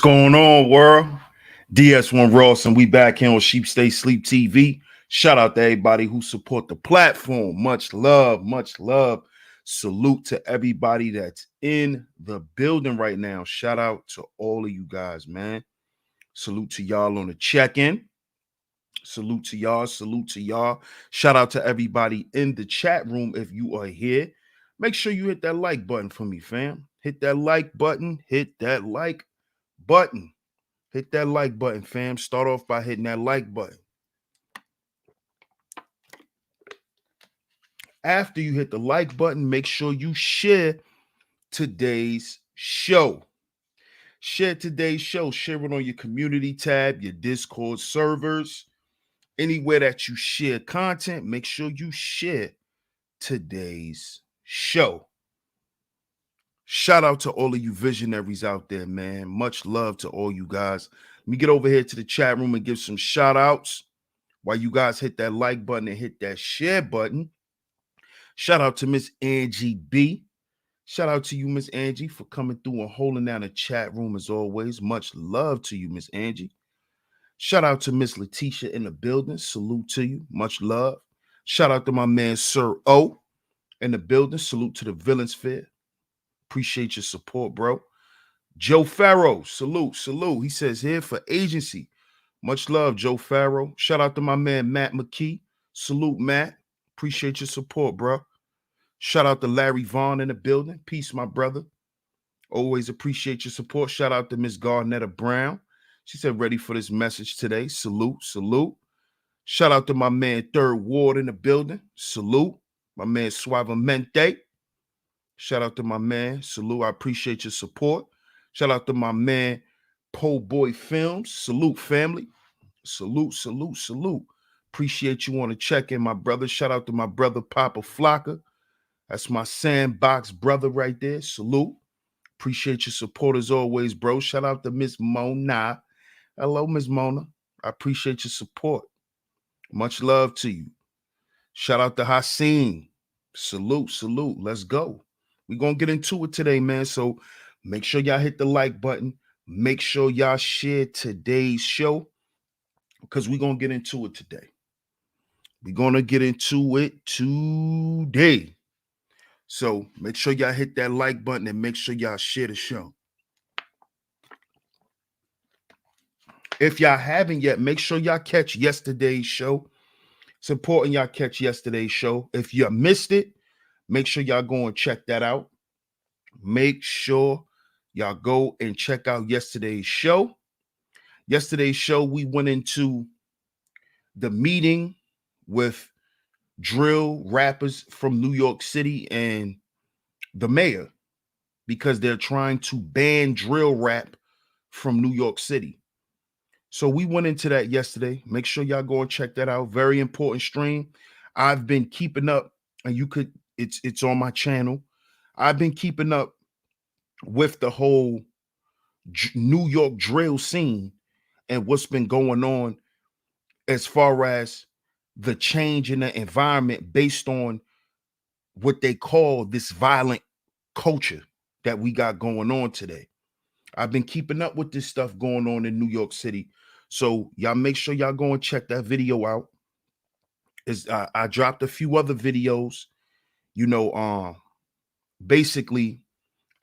going on, world? DS1 Ross, and we back here on Sheep Stay Sleep TV. Shout out to everybody who support the platform. Much love, much love. Salute to everybody that's in the building right now. Shout out to all of you guys, man. Salute to y'all on the check-in. Salute to y'all. Salute to y'all. Shout out to everybody in the chat room. If you are here, make sure you hit that like button for me, fam. Hit that like button. Hit that like button. Hit that like button, fam. Start off by hitting that like button. After you hit the like button, make sure you share today's show. Share today's show. Share it on your community tab, your Discord servers, anywhere that you share content. Make sure you share today's show. Shout out to all of you visionaries out there, man. Much love to all you guys. Let me get over here to the chat room and give some shout outs while you guys hit that like button and hit that share button. Shout out to Miss Angie B. Shout out to you, Miss Angie, for coming through and holding down the chat room as always. Much love to you, Miss Angie. Shout out to Miss Letitia in the building. Salute to you. Much love. Shout out to my man, Sir O, in the building. Salute to the Villains Fair. Appreciate your support, bro. Joe Farrow, salute, salute. He says here for agency. Much love, Joe Farrow. Shout out to my man, Matt McKee. Salute, Matt. Appreciate your support, bro. Shout out to Larry Vaughn in the building. Peace, my brother. Always appreciate your support. Shout out to Miss Garnetta Brown. She said, ready for this message today. Salute, salute. Shout out to my man, Third Ward in the building. Salute. My man, Suavemente. Shout out to my man. Salute. I appreciate your support. Shout out to my man, Po Boy Films. Salute, family. Salute, salute, salute. Appreciate you on the check-in, my brother. Shout out to my brother, Papa Flocka. That's my sandbox brother right there. Salute. Appreciate your support as always, bro. Shout out to Miss Mona. Hello, Miss Mona. I appreciate your support. Much love to you. Shout out to Haseen. Salute, salute. Let's go. We're going to get into it today, man. So make sure y'all hit the like button. Make sure y'all share today's show because we're going to get into it today. We're going to get into it today. So make sure y'all hit that like button and make sure y'all share the show. If y'all haven't yet, make sure y'all catch yesterday's show. It's important y'all catch yesterday's show. If you missed it, make sure y'all go and check that out. Make sure y'all go and check out yesterday's show. Yesterday's show, we went into the meeting with drill rappers from New York City and the mayor because they're trying to ban drill rap from New York City. So we went into that yesterday. Make sure y'all go and check that out. Very important stream. I've been keeping up, and it's on my channel. I've been keeping up with the whole New York drill scene and what's been going on as far as the change in the environment based on what they call this violent culture that we got going on today. I've been keeping up with this stuff going on in New York City. So y'all make sure y'all go and check that video out. I dropped a few other videos, basically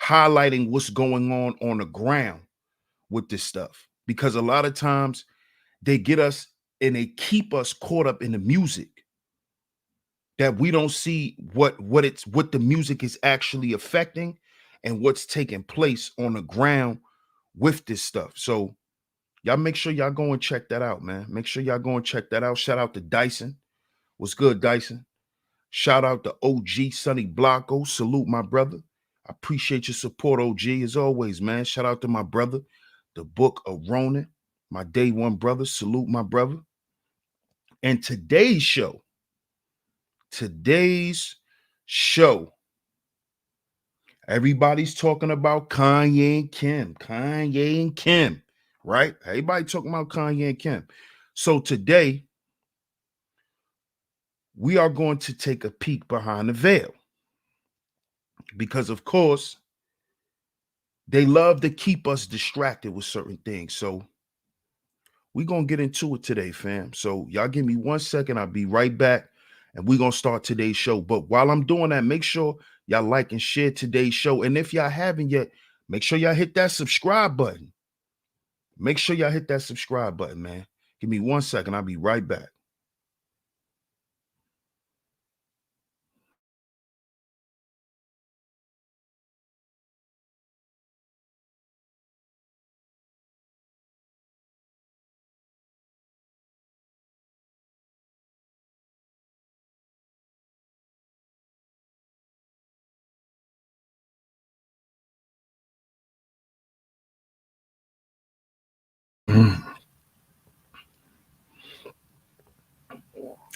highlighting what's going on the ground with this stuff. Because a lot of times they get us and they keep us caught up in the music that we don't see what the music is actually affecting and what's taking place on the ground with this stuff. So y'all make sure y'all go and check that out, man. Make sure y'all go and check that out. Shout out to Dyson. What's good, Dyson? Shout out to OG Sonny Blanco. Salute, my brother. I appreciate your support, OG, as always, man. Shout out to my brother, the Book of Ronan, my day one brother. Salute, my brother. And today's show, everybody's talking about Kanye and Kim, right? Everybody talking about Kanye and Kim. So today, we are going to take a peek behind the veil because, of course, They love to keep us distracted with certain things. So we're going to get into it today, fam. So y'all give me 1 second. I'll be right back. And we're going to start today's show. But while I'm doing that, make sure y'all like and share today's show. And if y'all haven't yet, make sure y'all hit that subscribe button. Make sure y'all hit that subscribe button, man. Give me 1 second. I'll be right back.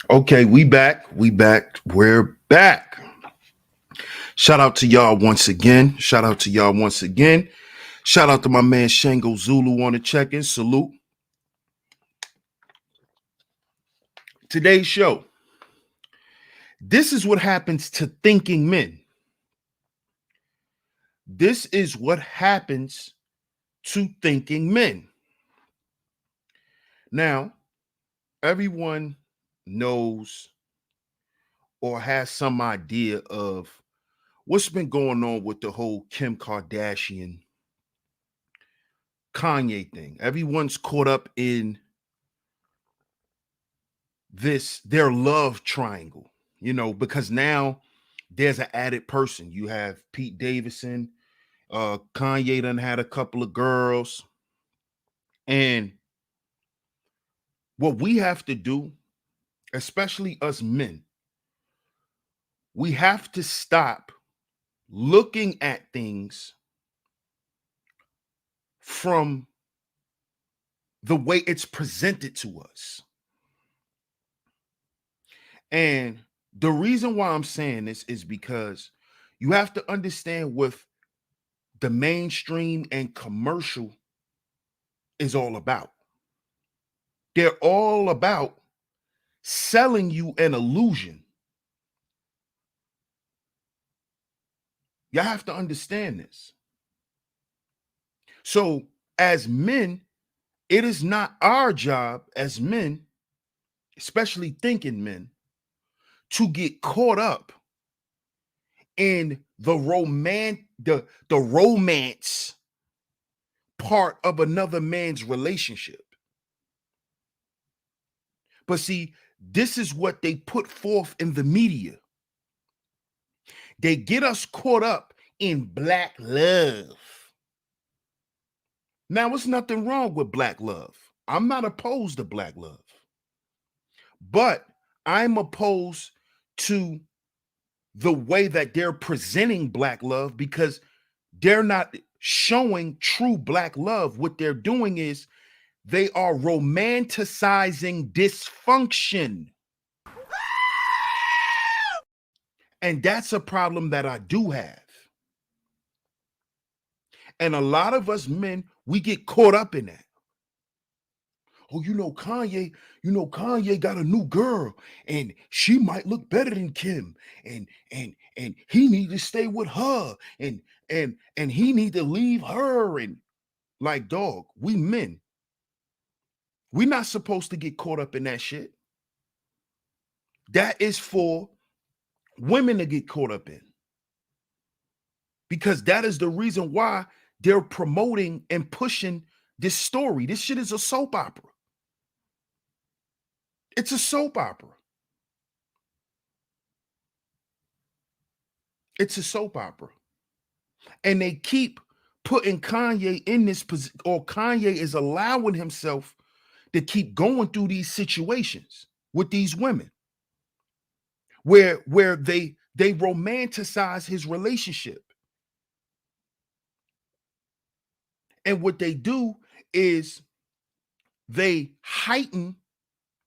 Okay, we back. We back. We're back. Shout out to y'all once again. Shout out to y'all once again. Shout out to my man Shango Zulu on the check-in. Salute. Today's show. This is what happens to thinking men. This is what happens to thinking men. Now, everyone knows or has some idea of what's been going on with the whole Kim Kardashian Kanye thing. Everyone's caught up in their love triangle, because now there's an added person. You have Pete Davidson, Kanye done had a couple of girls. And what we have to do, especially us men, we have to stop looking at things from the way it's presented to us. And the reason why I'm saying this is because you have to understand what the mainstream and commercial is all about. They're all about selling you an illusion. Y'all have to understand this. So, as men, it is not our job as men, especially thinking men, to get caught up in the romance part of another man's relationship. But see, this is what they put forth in the media. They get us caught up in black love. Now, there's nothing wrong with black love. I'm not opposed to black love. But I'm opposed to the way that they're presenting black love because they're not showing true black love. What they're doing is they are romanticizing dysfunction. And that's a problem that I do have. And a lot of us men, we get caught up in that. Oh, Kanye got a new girl and she might look better than Kim. And he need to stay with her and he need to leave her. And like, dog, we men, we're not supposed to get caught up in that shit. That is for women to get caught up in. Because that is the reason why they're promoting and pushing this story. This shit is a soap opera. It's a soap opera. It's a soap opera. And they keep putting Kanye in this position, or Kanye is allowing himself to keep going through these situations with these women where they romanticize his relationship. And what they do is they heighten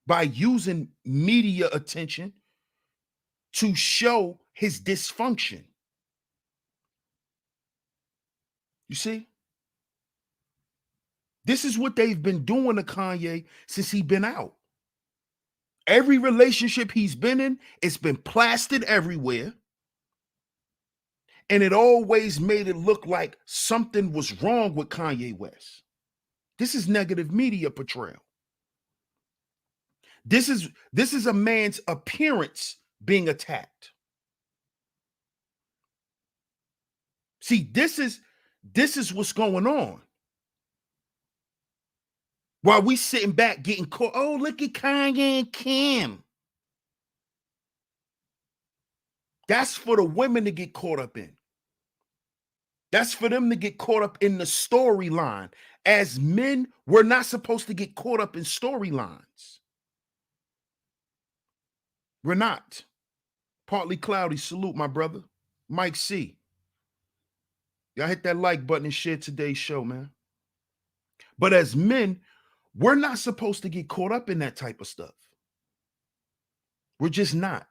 by using media attention to show his dysfunction. You see? This is what they've been doing to Kanye since he's been out. Every relationship he's been in, it's been plastered everywhere. And it always made it look like something was wrong with Kanye West. This is negative media portrayal. This is a man's appearance being attacked. See, this is what's going on. While we sitting back getting caught, oh, look at Kanye and Kim. That's for the women to get caught up in. That's for them to get caught up in the storyline. As men, we're not supposed to get caught up in storylines. We're not. Partly Cloudy, salute my brother. Mike C. Y'all hit that like button and share today's show, man. But as men, we're not supposed to get caught up in that type of stuff. We're just not.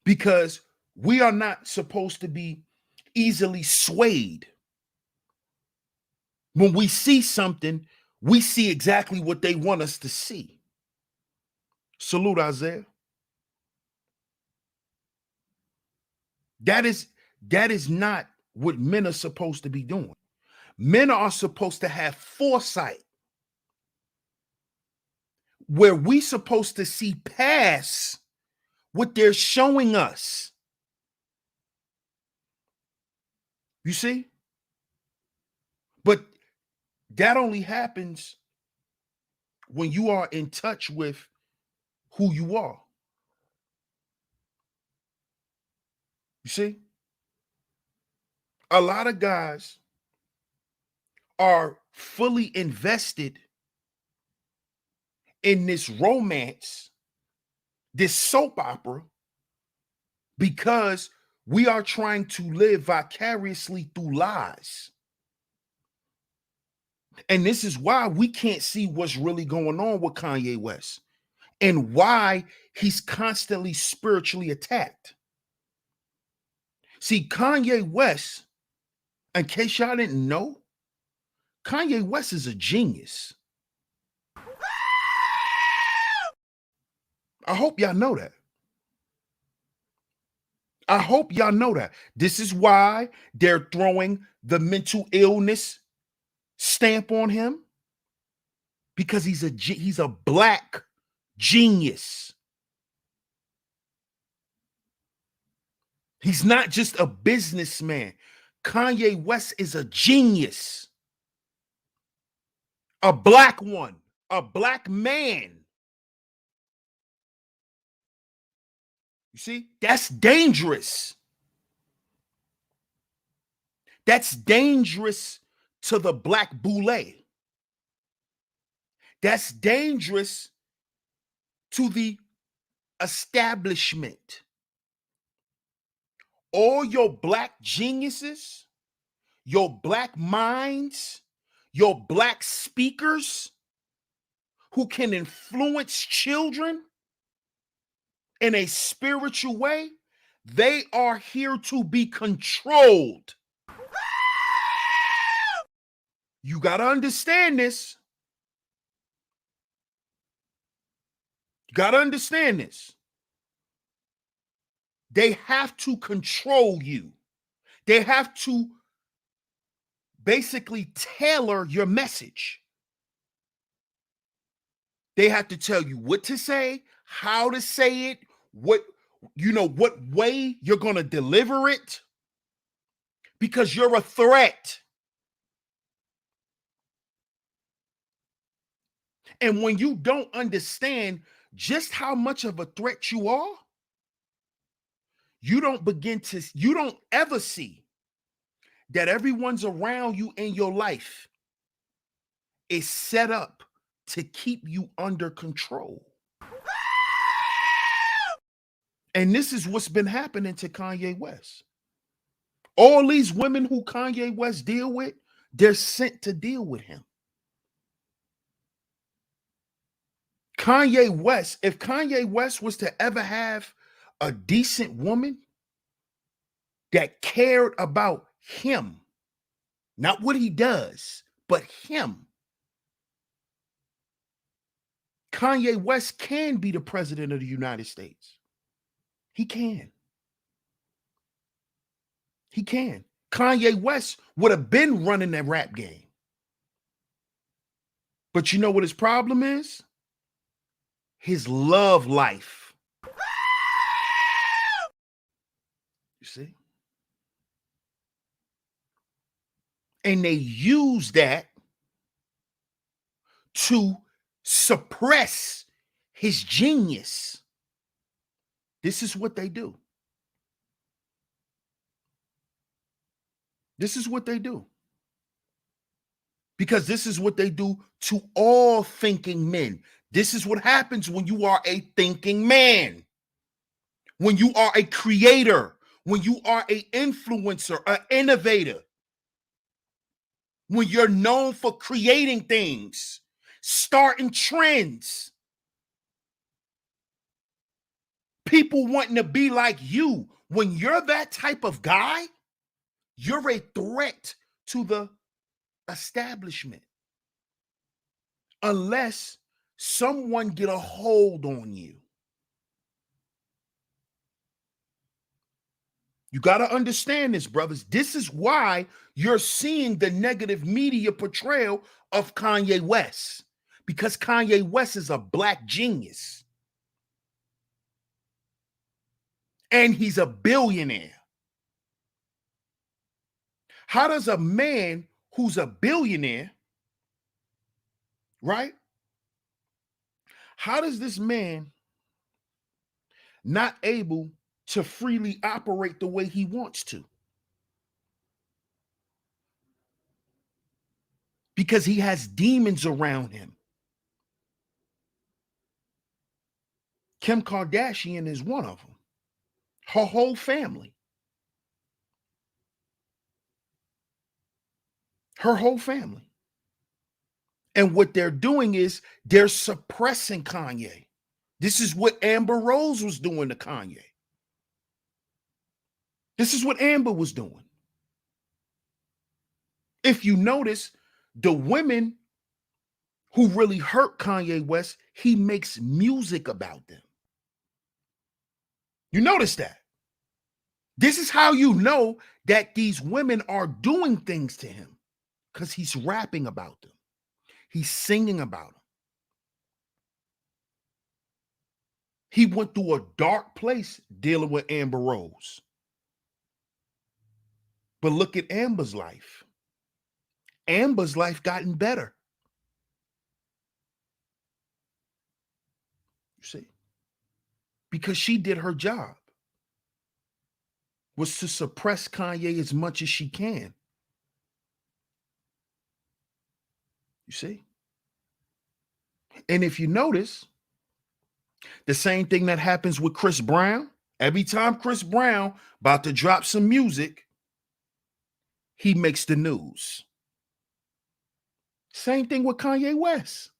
Because we are not supposed to be easily swayed. When we see something, we see exactly what they want us to see. Salute, Isaiah. That is not what men are supposed to be doing. Men are supposed to have foresight, where we supposed to see past what they're showing us. You see? But that only happens when you are in touch with who you are. You see? A lot of guys are fully invested in this romance, this soap opera, because we are trying to live vicariously through lies. And this is why we can't see what's really going on with Kanye West and why he's constantly spiritually attacked. See, Kanye West, in case y'all didn't know, Kanye West is a genius. I hope y'all know that. I hope y'all know that. This is why they're throwing the mental illness stamp on him, because he's a black genius. He's not just a businessman. Kanye West is a genius. A black one, a black man. You see, that's dangerous. That's dangerous to the black boule. That's dangerous to the establishment. All your black geniuses, your black minds, your black speakers who can influence children in a spiritual way, they are here to be controlled. You got to understand this. You got to understand this. They have to control you. They have to basically tailor your message. They have to tell you what to say, how to say it, what way you're going to deliver it, because you're a threat. And when you don't understand just how much of a threat you are, you don't ever see that everyone's around you in your life is set up to keep you under control. And this is what's been happening to Kanye West. All these women who Kanye West deal with, they're sent to deal with him. Kanye West, if Kanye West was to ever have a decent woman that cared about him, not what he does, but him, Kanye West can be the president of the United States. He can. He can. Kanye West would have been running that rap game. But you know what his problem is? His love life. You see? And they use that to suppress his genius. This is what they do. This is what they do. Because this is what they do to all thinking men. This is what happens when you are a thinking man. When you are a creator, when you are an influencer, an innovator, when you're known for creating things, starting trends, people wanting to be like you. When you're that type of guy, you're a threat to the establishment. Unless someone get a hold on you. You got to understand this, brothers. This is why you're seeing the negative media portrayal of Kanye West. Because Kanye West is a black genius. And he's a billionaire. How does a man who's a billionaire, right? How does this man not able to freely operate the way he wants to? Because he has demons around him. Kim Kardashian is one of them. Her whole family. Her whole family. And what they're doing is they're suppressing Kanye. This is what Amber Rose was doing to Kanye. This is what Amber was doing. If you notice, the women who really hurt Kanye West, he makes music about them. You notice that? This is how you know that these women are doing things to him, because he's rapping about them. He's singing about them. He went through a dark place dealing with Amber Rose. But look at Amber's life. Amber's life gotten better. You see? Because she did her job. Was to suppress Kanye as much as she can. You see? And if you notice, the same thing that happens with Chris Brown, every time Chris Brown about to drop some music, he makes the news. Same thing with Kanye West.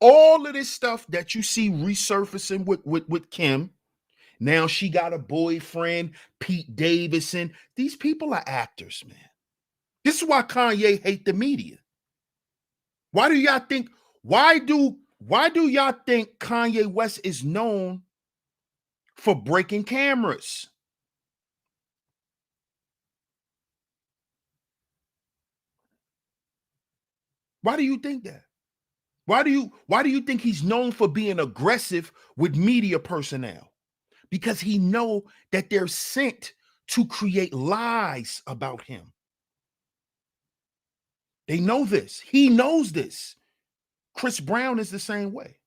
All of this stuff that you see resurfacing with Kim, now she got a boyfriend, Pete Davidson. These people are actors, man. This is why Kanye hate the media. Why do y'all think Kanye West is known for breaking cameras? Why do you think that? Why do you think he's known for being aggressive with media personnel? Because he know that they're sent to create lies about him. They know this. He knows this. Chris Brown is the same way.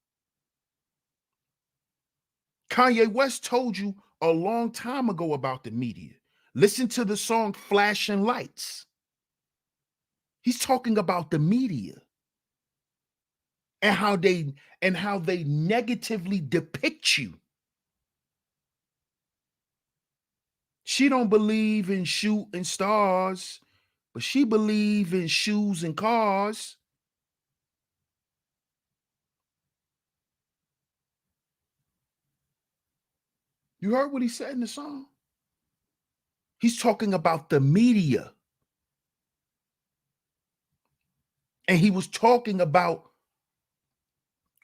Kanye West told you a long time ago about the media. Listen to the song Flashing Lights. He's talking about the media and how they negatively depict you. She don't believe in shooting stars, but she believe in shoes and cars. You heard what he said in the song? He's talking about the media. And he was talking about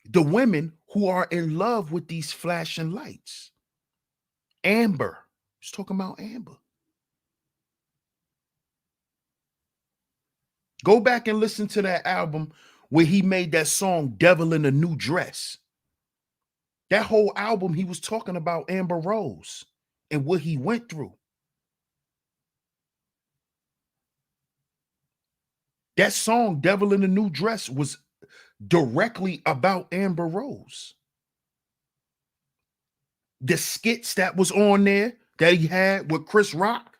the women who are in love with these flashing lights. Amber, He's talking about Amber. Go back and listen to that album where he made that song Devil in a New Dress. That whole album, he was talking about Amber Rose and what he went through. That song, Devil in a New Dress, was directly about Amber Rose. The skits that was on there that he had with Chris Rock.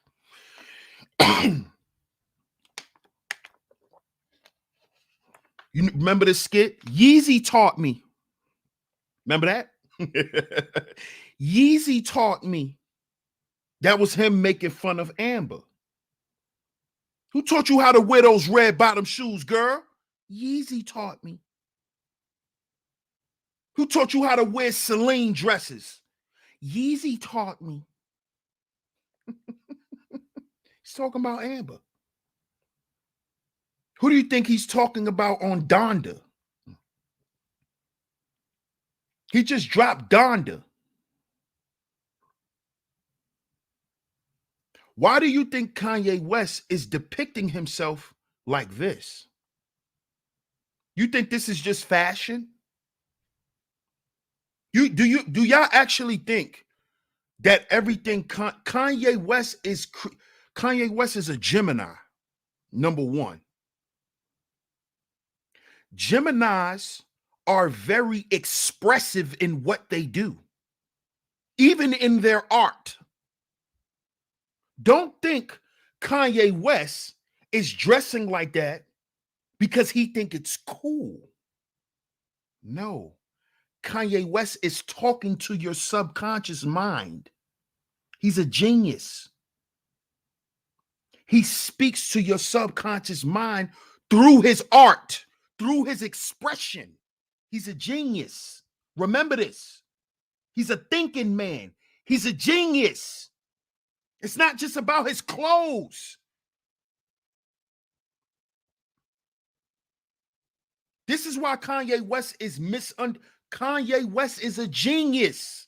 You remember the skit? Yeezy taught me. Remember that? Yeezy taught me. That was him making fun of Amber. Who taught you how to wear those red bottom shoes, girl? Yeezy taught me. Who taught you how to wear Celine dresses? Yeezy taught me. He's talking about Amber. Who do you think he's talking about on Donda? He just dropped Donda. Why do you think Kanye West is depicting himself like this? You think this is just fashion? Do y'all actually think that everything Kanye West is a Gemini? Number one. Geminis are very expressive in what they do, even in their art. Don't think Kanye West is dressing like that because he think it's cool. No. Kanye West is talking to your subconscious mind. He's a genius. He speaks to your subconscious mind through his art, through his expression. He's a genius. Remember this. He's a thinking man. He's a genius. It's not just about his clothes. This is why Kanye West is misunderstood. Kanye West is a genius.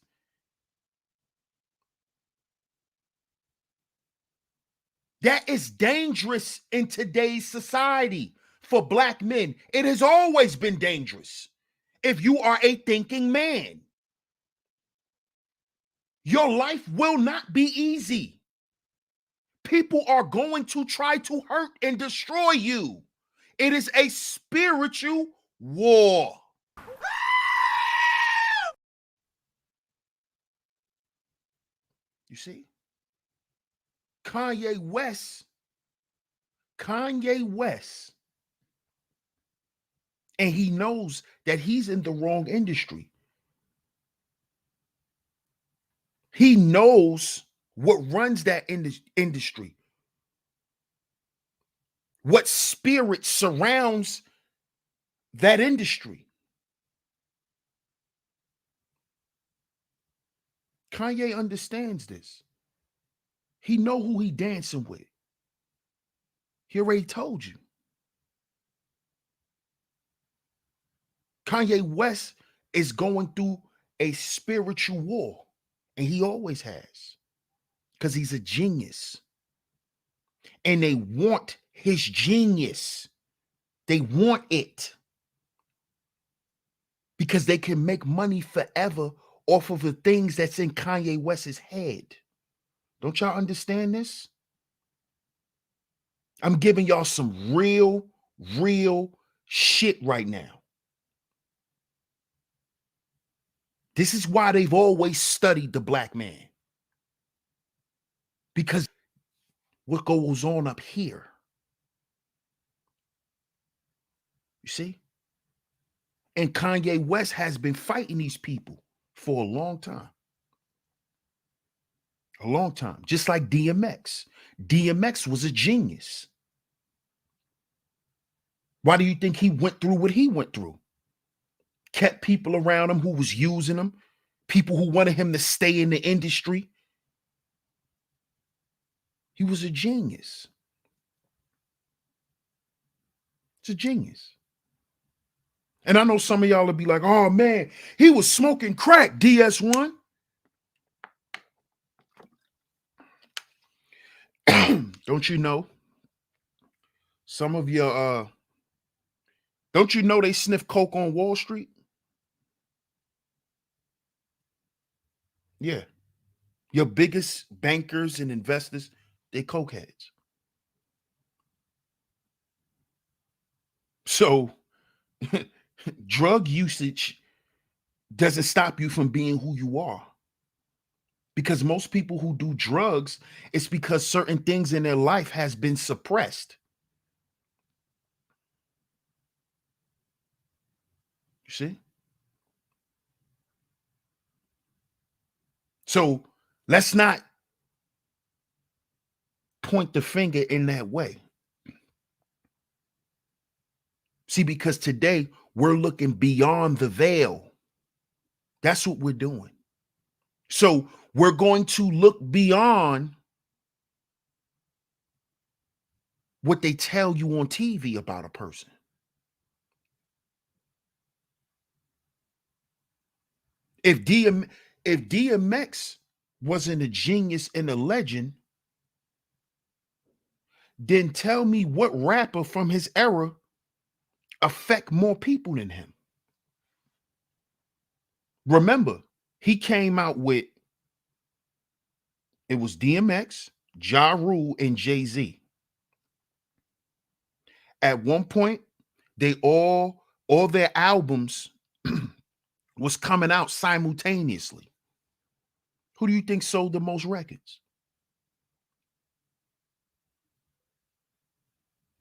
That is dangerous in today's society for Black men. It has always been dangerous if you are a thinking man. Your life will not be easy. People are going to try to hurt and destroy you. It is a spiritual war. You see? Kanye West, and he knows that he's in the wrong industry. He knows what runs that industry, what spirit surrounds that industry. Kanye understands this. He know who he dancing with. He already told you. Kanye West is going through a spiritual war, and he always has, because he's a genius. And they want his genius. They want it because they can make money forever off of the things that's in Kanye West's head. Don't y'all understand this? I'm giving y'all some real shit right now. This is why they've always studied the Black man. Because what goes on up here. You see? And Kanye West has been fighting these people for a long time. A long time. Just like DMX. DMX was a genius. Why do you think he went through what he went through? Kept people around him who was using him, people who wanted him to stay in the industry. He was a genius. It's a genius. And I know some of y'all will be like, oh man, he was smoking crack, DS1. Don't you know some of your don't you know they sniff coke on Wall Street? Yeah. Your biggest bankers and investors, they cokeheads. So drug usage doesn't stop you from being who you are. Because most people who do drugs, it's because certain things in their life has been suppressed. You see? So let's not point the finger in that way. See, because today we're looking beyond the veil. That's what we're doing. So we're going to look beyond what they tell you on TV about a person. If DMX wasn't a genius and a legend, then tell me what rapper from his era affect more people than him. Remember, he came out with it was DMX, Ja Rule, and Jay-Z. At one point, they all their albums was coming out simultaneously. Who do you think sold the most records?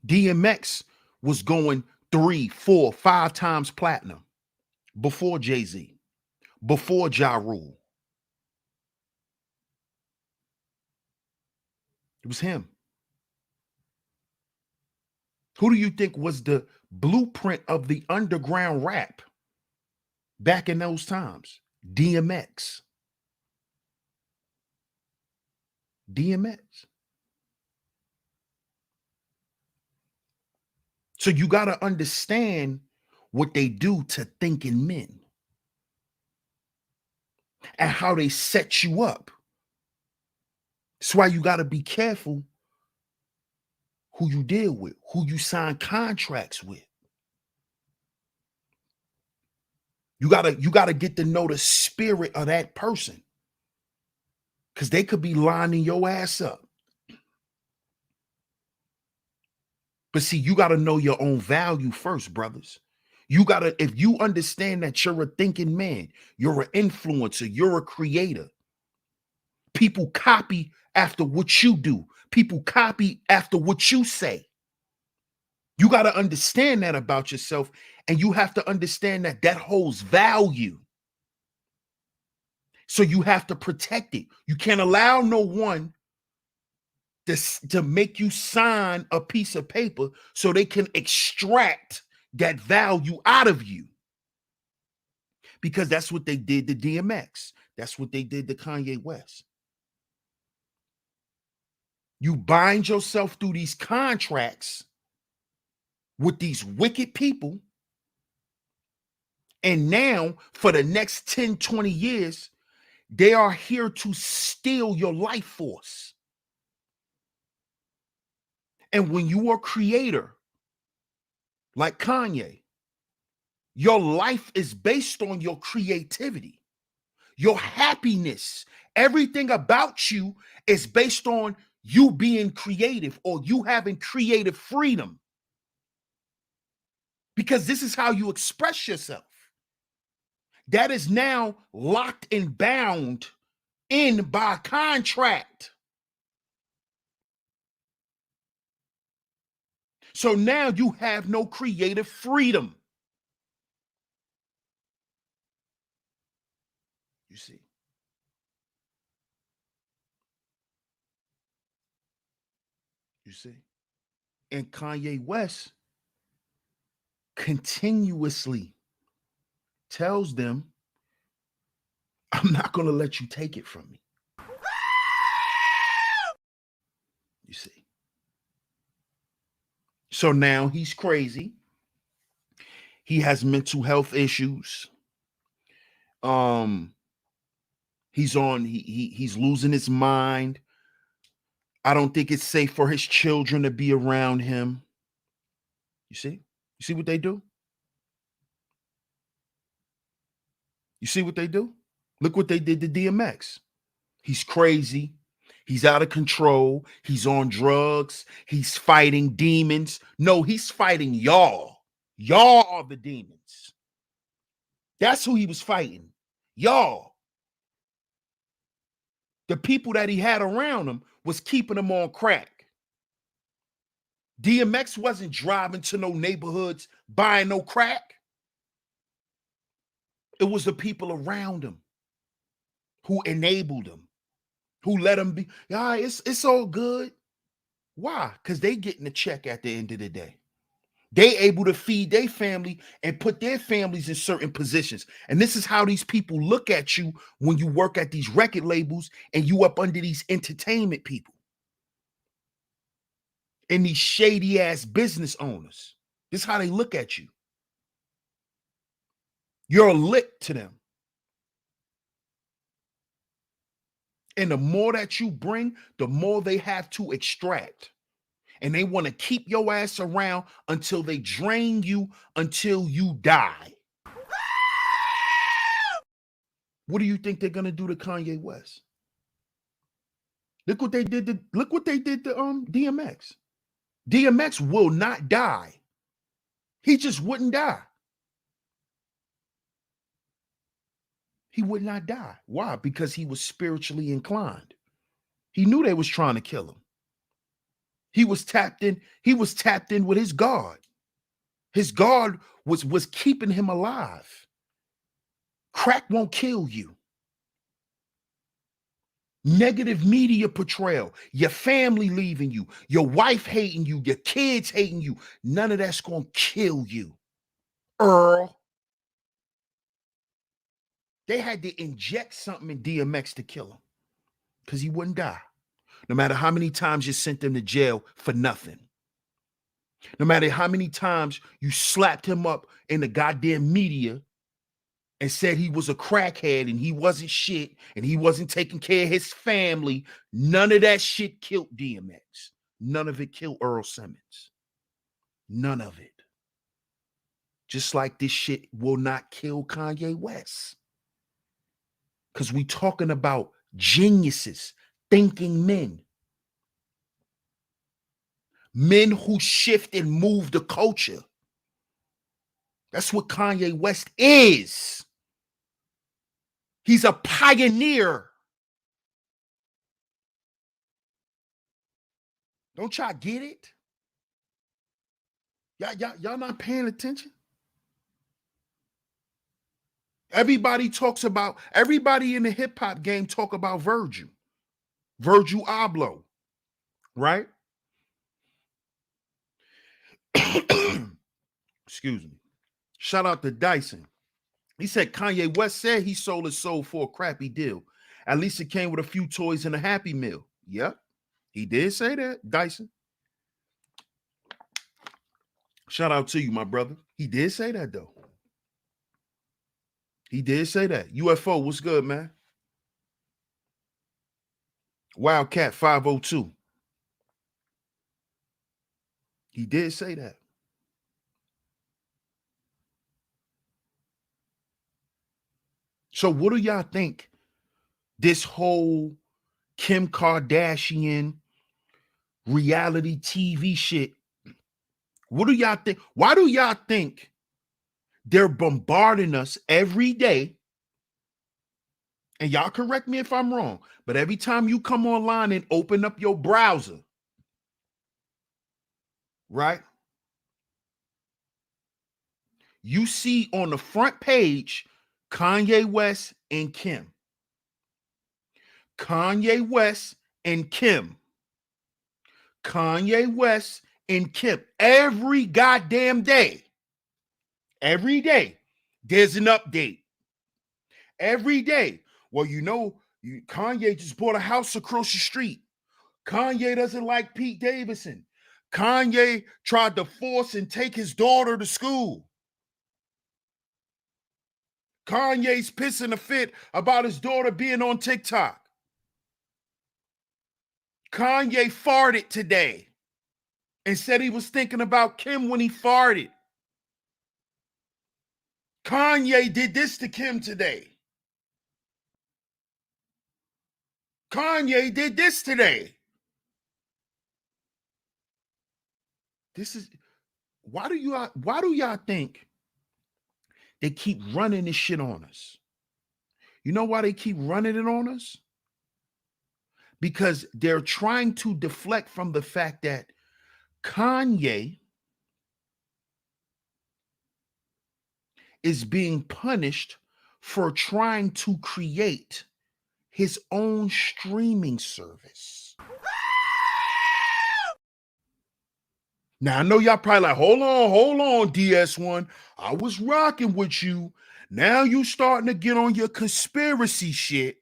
DMX was going 3, 4, 5 times platinum before Jay-Z, before Ja Rule. It was him. Who do you think was the blueprint of the underground rap back in those times? DMX. DMX. So you got to understand what they do to thinking men and how they set you up. That's why you got to be careful who you deal with, who you sign contracts with. You gotta get to know the spirit of that person. Because they could be lining your ass up. But see, you gotta know your own value first, brothers. If you understand that you're a thinking man, you're an influencer, you're a creator. People copy after what you do. People copy after what you say. You got to understand that about yourself, and you have to understand that that holds value. So you have to protect it. You can't allow no one to make you sign a piece of paper so they can extract that value out of you. Because that's what they did to DMX. That's what they did to Kanye West. You bind yourself through these contracts with these wicked people. And now, for the next 10, 20 years, they are here to steal your life force. And when you are a creator, like Kanye, your life is based on your creativity, your happiness. Everything about you is based on you being creative or you having creative freedom. Because this is how you express yourself. That is now locked and bound in by contract. So now you have no creative freedom. You see. You see. And Kanye West continuously tells them, I'm not going to let you take it from me. You see. So now he's crazy. He has mental health issues. He's losing his mind. I don't think it's safe for his children to be around him. You see? You see what they do? You see what they do? Look what they did to DMX. He's crazy. He's out of control. He's on drugs. He's fighting demons. No, he's fighting y'all. Y'all are the demons. That's who he was fighting. Y'all. The people that he had around him was keeping him on crack. DMX wasn't driving to no neighborhoods buying no crack. It was the people around him who enabled him, who let him be. Yeah, it's all good. Why? Because they getting a check at the end of the day. They able to feed their family and put their families in certain positions. And this is how these people look at you when you work at these record labels and you up under these entertainment people and these shady ass business owners. This is how they look at you. You're a lick to them. And the more that you bring, the more they have to extract. And they want to keep your ass around until they drain you, until you die. What do you think they're gonna do to Kanye West? Look what they did to DMX. DMX will not die. He just wouldn't die. He would not die. Why? Because he was spiritually inclined. He knew they was trying to kill him. He was tapped in with his God. His God was keeping him alive. Crack won't kill you. Negative media portrayal, your family leaving you, your wife hating you, your kids hating you, none of that's going to kill you. Earl. They had to inject something in DMX to kill him because he wouldn't die. No matter how many times you sent him to jail for nothing. No matter how many times you slapped him up in the goddamn media and said he was a crackhead and he wasn't shit and he wasn't taking care of his family, none of that shit killed DMX. None of it killed Earl Simmons. None of it. Just like this shit will not kill Kanye West. Because we talking about geniuses, thinking men. Men who shift and move the culture. That's what Kanye West is. He's a pioneer. Don't y'all get it? Y'all not paying attention? Everybody in the hip-hop game talk about Virgil Abloh, right? Excuse me. Shout out to Dyson. He said Kanye West said he sold his soul for a crappy deal. At least it came with a few toys and a Happy Meal. Yep, he did say that, Dyson. Shout out to you, my brother. He did say that, though. He did say that. UFO, what's good, man? Wildcat 502. He did say that. So what do y'all think this whole Kim Kardashian reality TV shit, what do y'all think? Why do y'all think they're bombarding us every day? And y'all correct me if I'm wrong, but every time you come online and open up your browser, right? You see on the front page Kanye West and Kim. Kanye West and Kim. Kanye West and Kim. Every goddamn day. Every day. There's an update. Every day. Well, Kanye just bought a house across the street. Kanye doesn't like Pete Davidson. Kanye tried to force and take his daughter to school. Kanye's pissing a fit about his daughter being on TikTok. Kanye farted today and said he was thinking about Kim when he farted. Kanye did this to Kim today. Kanye did this today. This is why do y'all think they keep running this shit on us? You know why they keep running it on us? Because they're trying to deflect from the fact that Kanye is being punished for trying to create his own streaming service. Now, I know y'all probably like, hold on, DS1. I was rocking with you. Now you starting to get on your conspiracy shit.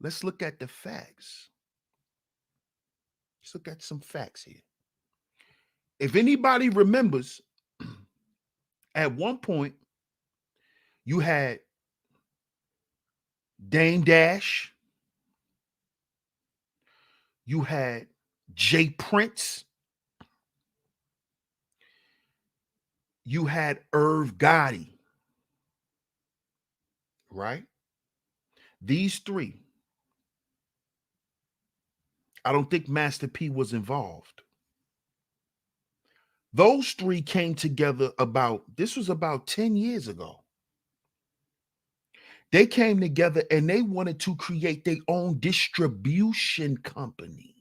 Let's look at the facts. Let's look at some facts here. If anybody remembers, at one point, you had Dame Dash, you had Jay Prince, you had Irv Gotti, right? These three. I don't think Master P was involved. Those three came together this was about 10 years ago. They came together and they wanted to create their own distribution company,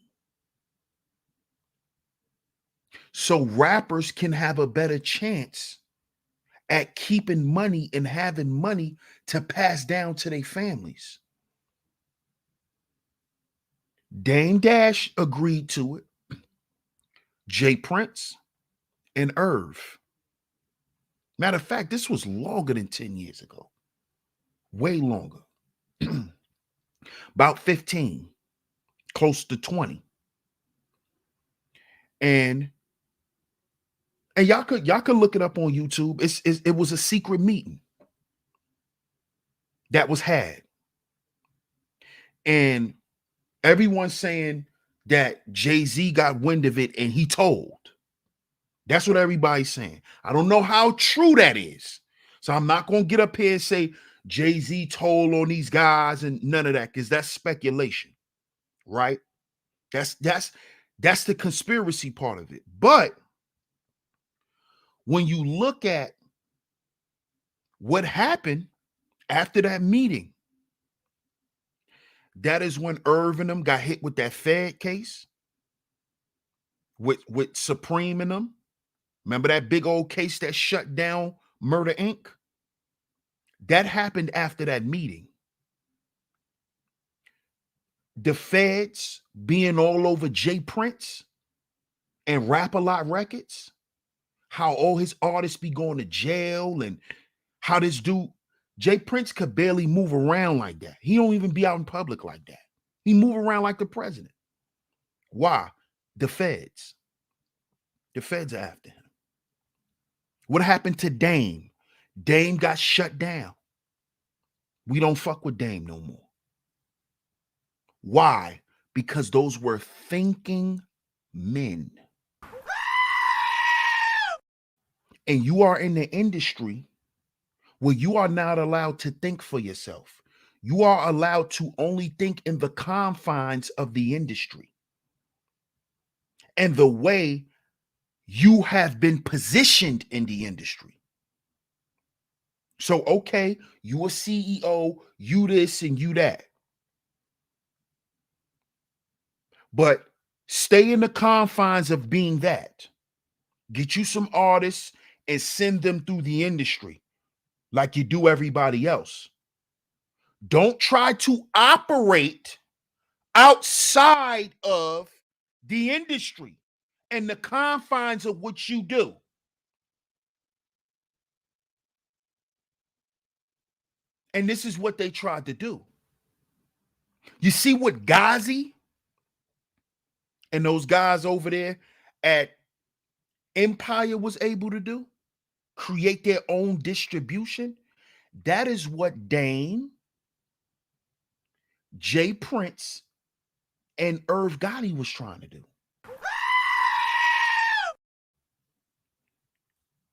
so rappers can have a better chance at keeping money and having money to pass down to their families. Dame Dash agreed to it. Jay Prince and Irv. Matter of fact, this was longer than 10 years ago. Way longer. About 15, close to 20. And y'all could look it up on YouTube. It was a secret meeting that was had. And everyone's saying that Jay-Z got wind of it and he told. That's what everybody's saying. I don't know how true that is. So I'm not going to get up here and say Jay-Z told on these guys and none of that, because that's speculation, right? That's the conspiracy part of it. But when you look at what happened after that meeting, that is when Irv and them got hit with that Fed case with Supreme and them. Remember that big old case that shut down Murder Inc.? That happened after that meeting. The feds being all over Jay Prince and Rap-A-Lot Records, how all his artists be going to jail, and how this dude, Jay Prince, could barely move around like that. He don't even be out in public like that. He move around like the president. Why? The feds. The feds are after him. What happened to Dame? Dame got shut down. We don't fuck with Dame no more. Why? Because those were thinking men. And you are in the industry where you are not allowed to think for yourself. You are allowed to only think in the confines of the industry and the way you have been positioned in the industry. So, okay, you a CEO, you this and you that. But stay in the confines of being that. Get you some artists and send them through the industry like you do everybody else. Don't try to operate outside of the industry and the confines of what you do. And this is what they tried to do. You see what Ghazi and those guys over there at Empire was able to do? Create their own distribution. That is what Dame, Jay Prince and Irv Gotti was trying to do.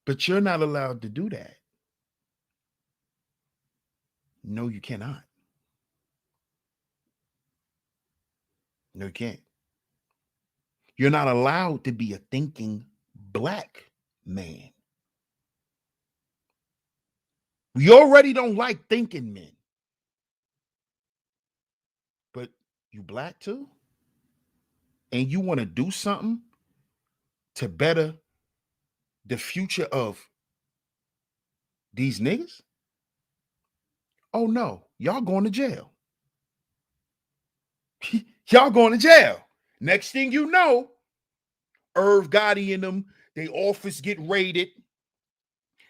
But you're not allowed to do that. No, you cannot. No, you can't. You're not allowed to be a thinking black man. We already don't like thinking men. But you black too? And you want to do something to better the future of these niggas? Oh no, y'all going to jail. Y'all going to jail. Next thing you know, Irv Gotti and them, they office get raided.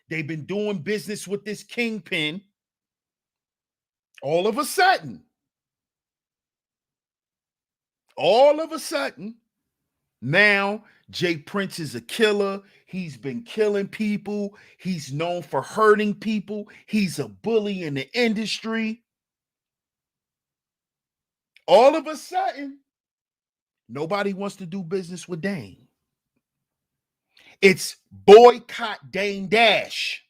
They've been doing business with this kingpin. All of a sudden, now Jay Prince is a killer. He's been killing people. He's known for hurting people. He's a bully in the industry. All of a sudden, nobody wants to do business with Dame. It's boycott Dame Dash.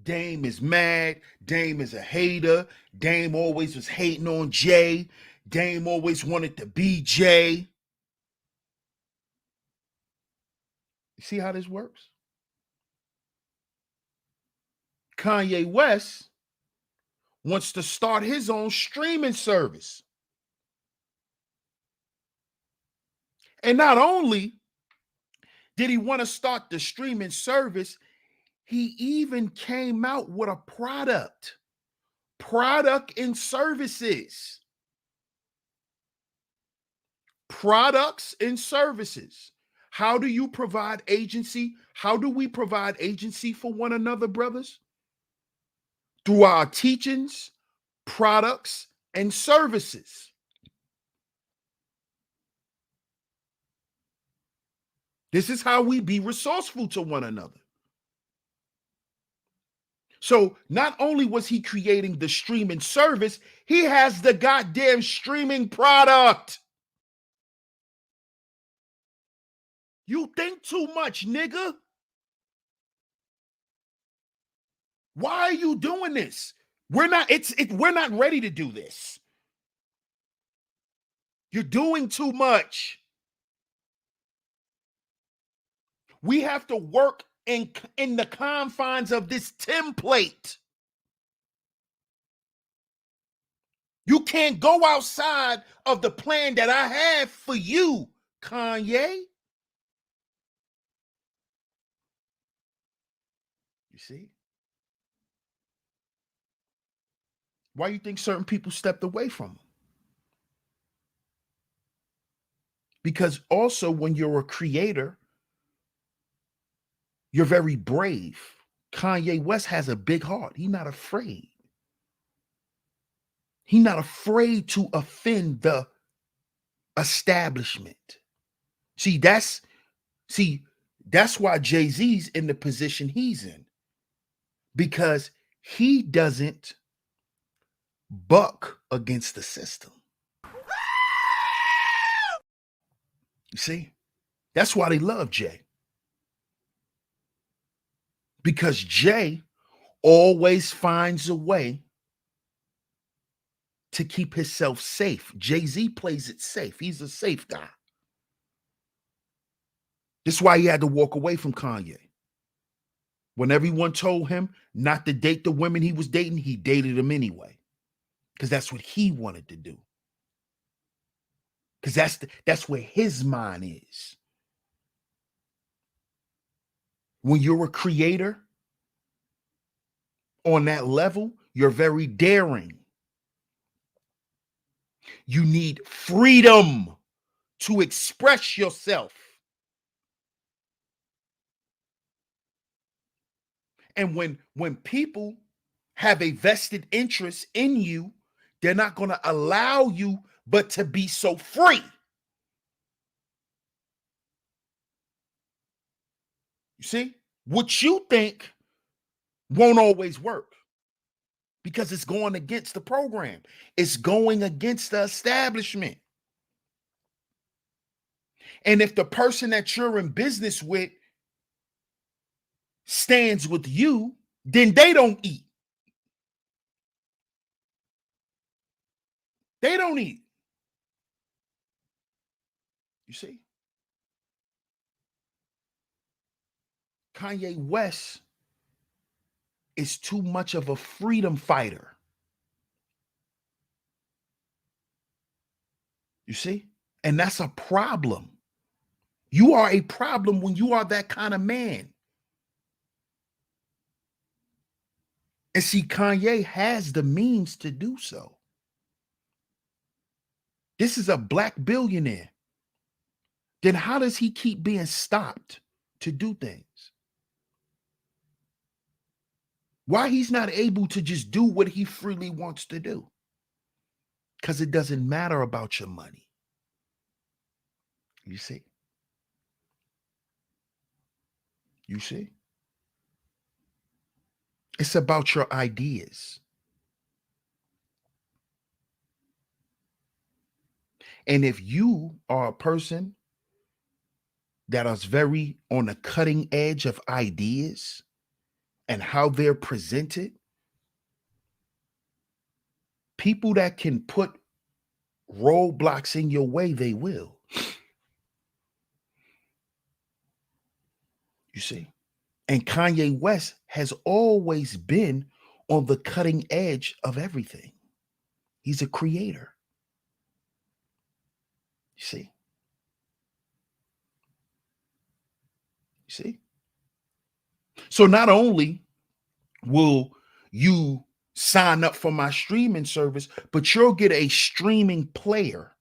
Dame is mad. Dame is a hater. Dame always was hating on Jay. Dame always wanted to be Jay. You see how this works? Kanye West wants to start his own streaming service. And not only did he want to start the streaming service, he even came out with a product and services. Products and services. How do you provide agency? How do we provide agency for one another, brothers? Through our teachings, products, and services. This is how we be resourceful to one another. So not only was he creating the streaming service, he has the goddamn streaming product. You think too much, nigga. Why are you doing this? We're not ready to do this. You're doing too much. We have to work in the confines of this template. You can't go outside of the plan that I have for you, Kanye. You see? Why you think certain people stepped away from him? Because also when you're a creator, you're very brave. Kanye West has a big heart. He's not afraid. He's not afraid to offend the establishment. That's why Jay-Z's in the position he's in. Because he doesn't buck against the system. You see? That's why they love Jay. Because Jay always finds a way to keep himself safe. Jay-Z plays it safe. He's a safe guy. This is why he had to walk away from Kanye. When everyone told him not to date the women he was dating, he dated them anyway. Because that's what he wanted to do. Because that's where his mind is. When you're a creator on that level, you're very daring. You need freedom to express yourself. And when people have a vested interest in you, they're not going to allow you but to be so free. You see? What you think won't always work. because it's going against the program. It's going against the establishment. And if the person that you're in business with stands with you, then they don't eat. They don't eat. You see? Kanye West is too much of a freedom fighter. You see? And that's a problem. You are a problem when you are that kind of man. And see, Kanye has the means to do so. This is a black billionaire. Then how does he keep being stopped to do things? Why he's not able to just do what he freely wants to do? Because it doesn't matter about your money. You see? You see? It's about your ideas. And if you are a person that is very on the cutting edge of ideas and how they're presented, people that can put roadblocks in your way, they will. You see? And Kanye West has always been on the cutting edge of everything. He's a creator. You see? You see? So not only will you sign up for my streaming service, but you'll get a streaming player.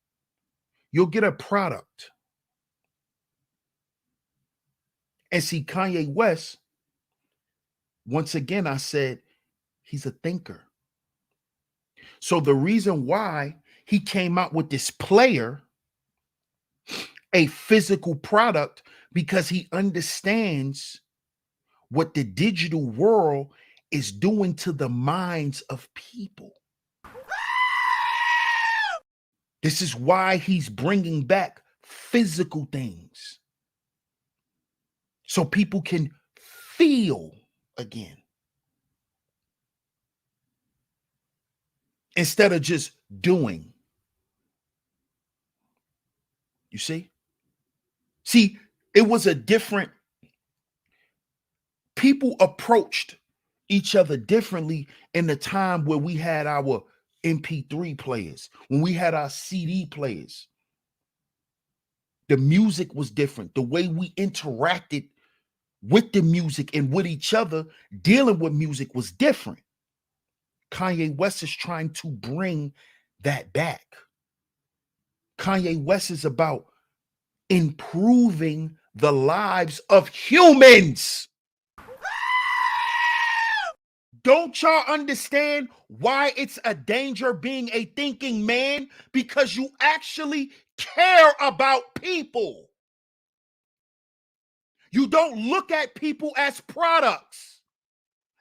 You'll get a product. And see, Kanye West, once again, I said he's a thinker. So the reason why he came out with this player, a physical product, because he understands what the digital world is doing to the minds of people. This is why he's bringing back physical things so people can feel again instead of just doing. You see? See, it was a different, people approached each other differently in the time where we had our MP3 players, when we had our CD players. The music was different. The way we interacted with the music and with each other, dealing with music was different. Kanye West is trying to bring that back. Kanye West is about improving the lives of humans. Don't y'all understand why it's a danger being a thinking man? Because you actually care about people. You don't look at people as products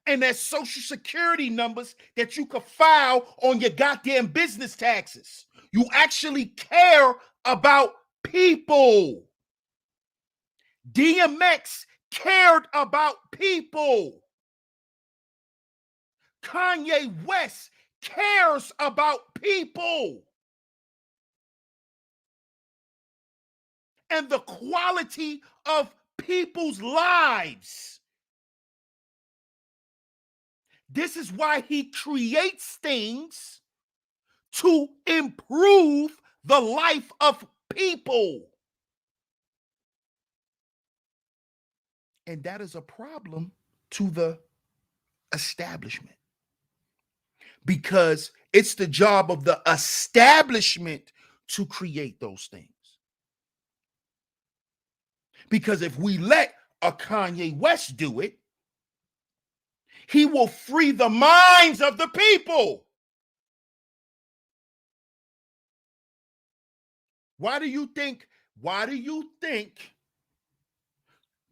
and as social security numbers that you could file on your goddamn business taxes. You actually care about people. DMX cared about people. Kanye West cares about people and the quality of people's lives. This is why he creates things to improve the life of people. And that is a problem to the establishment, because it's the job of the establishment to create those things. Because if we let a Kanye West do it, he will free the minds of the people. Why do you think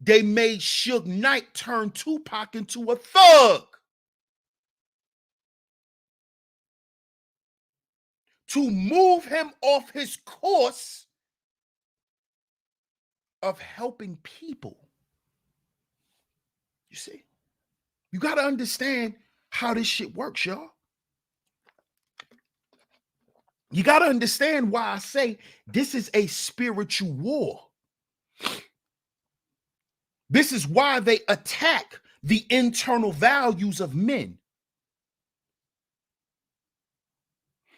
they made Suge Knight turn Tupac into a thug? to move him off his course of helping people. You see, you got to understand how this shit works, y'all. You got to understand why I say this is a spiritual war. This is why they attack the internal values of men.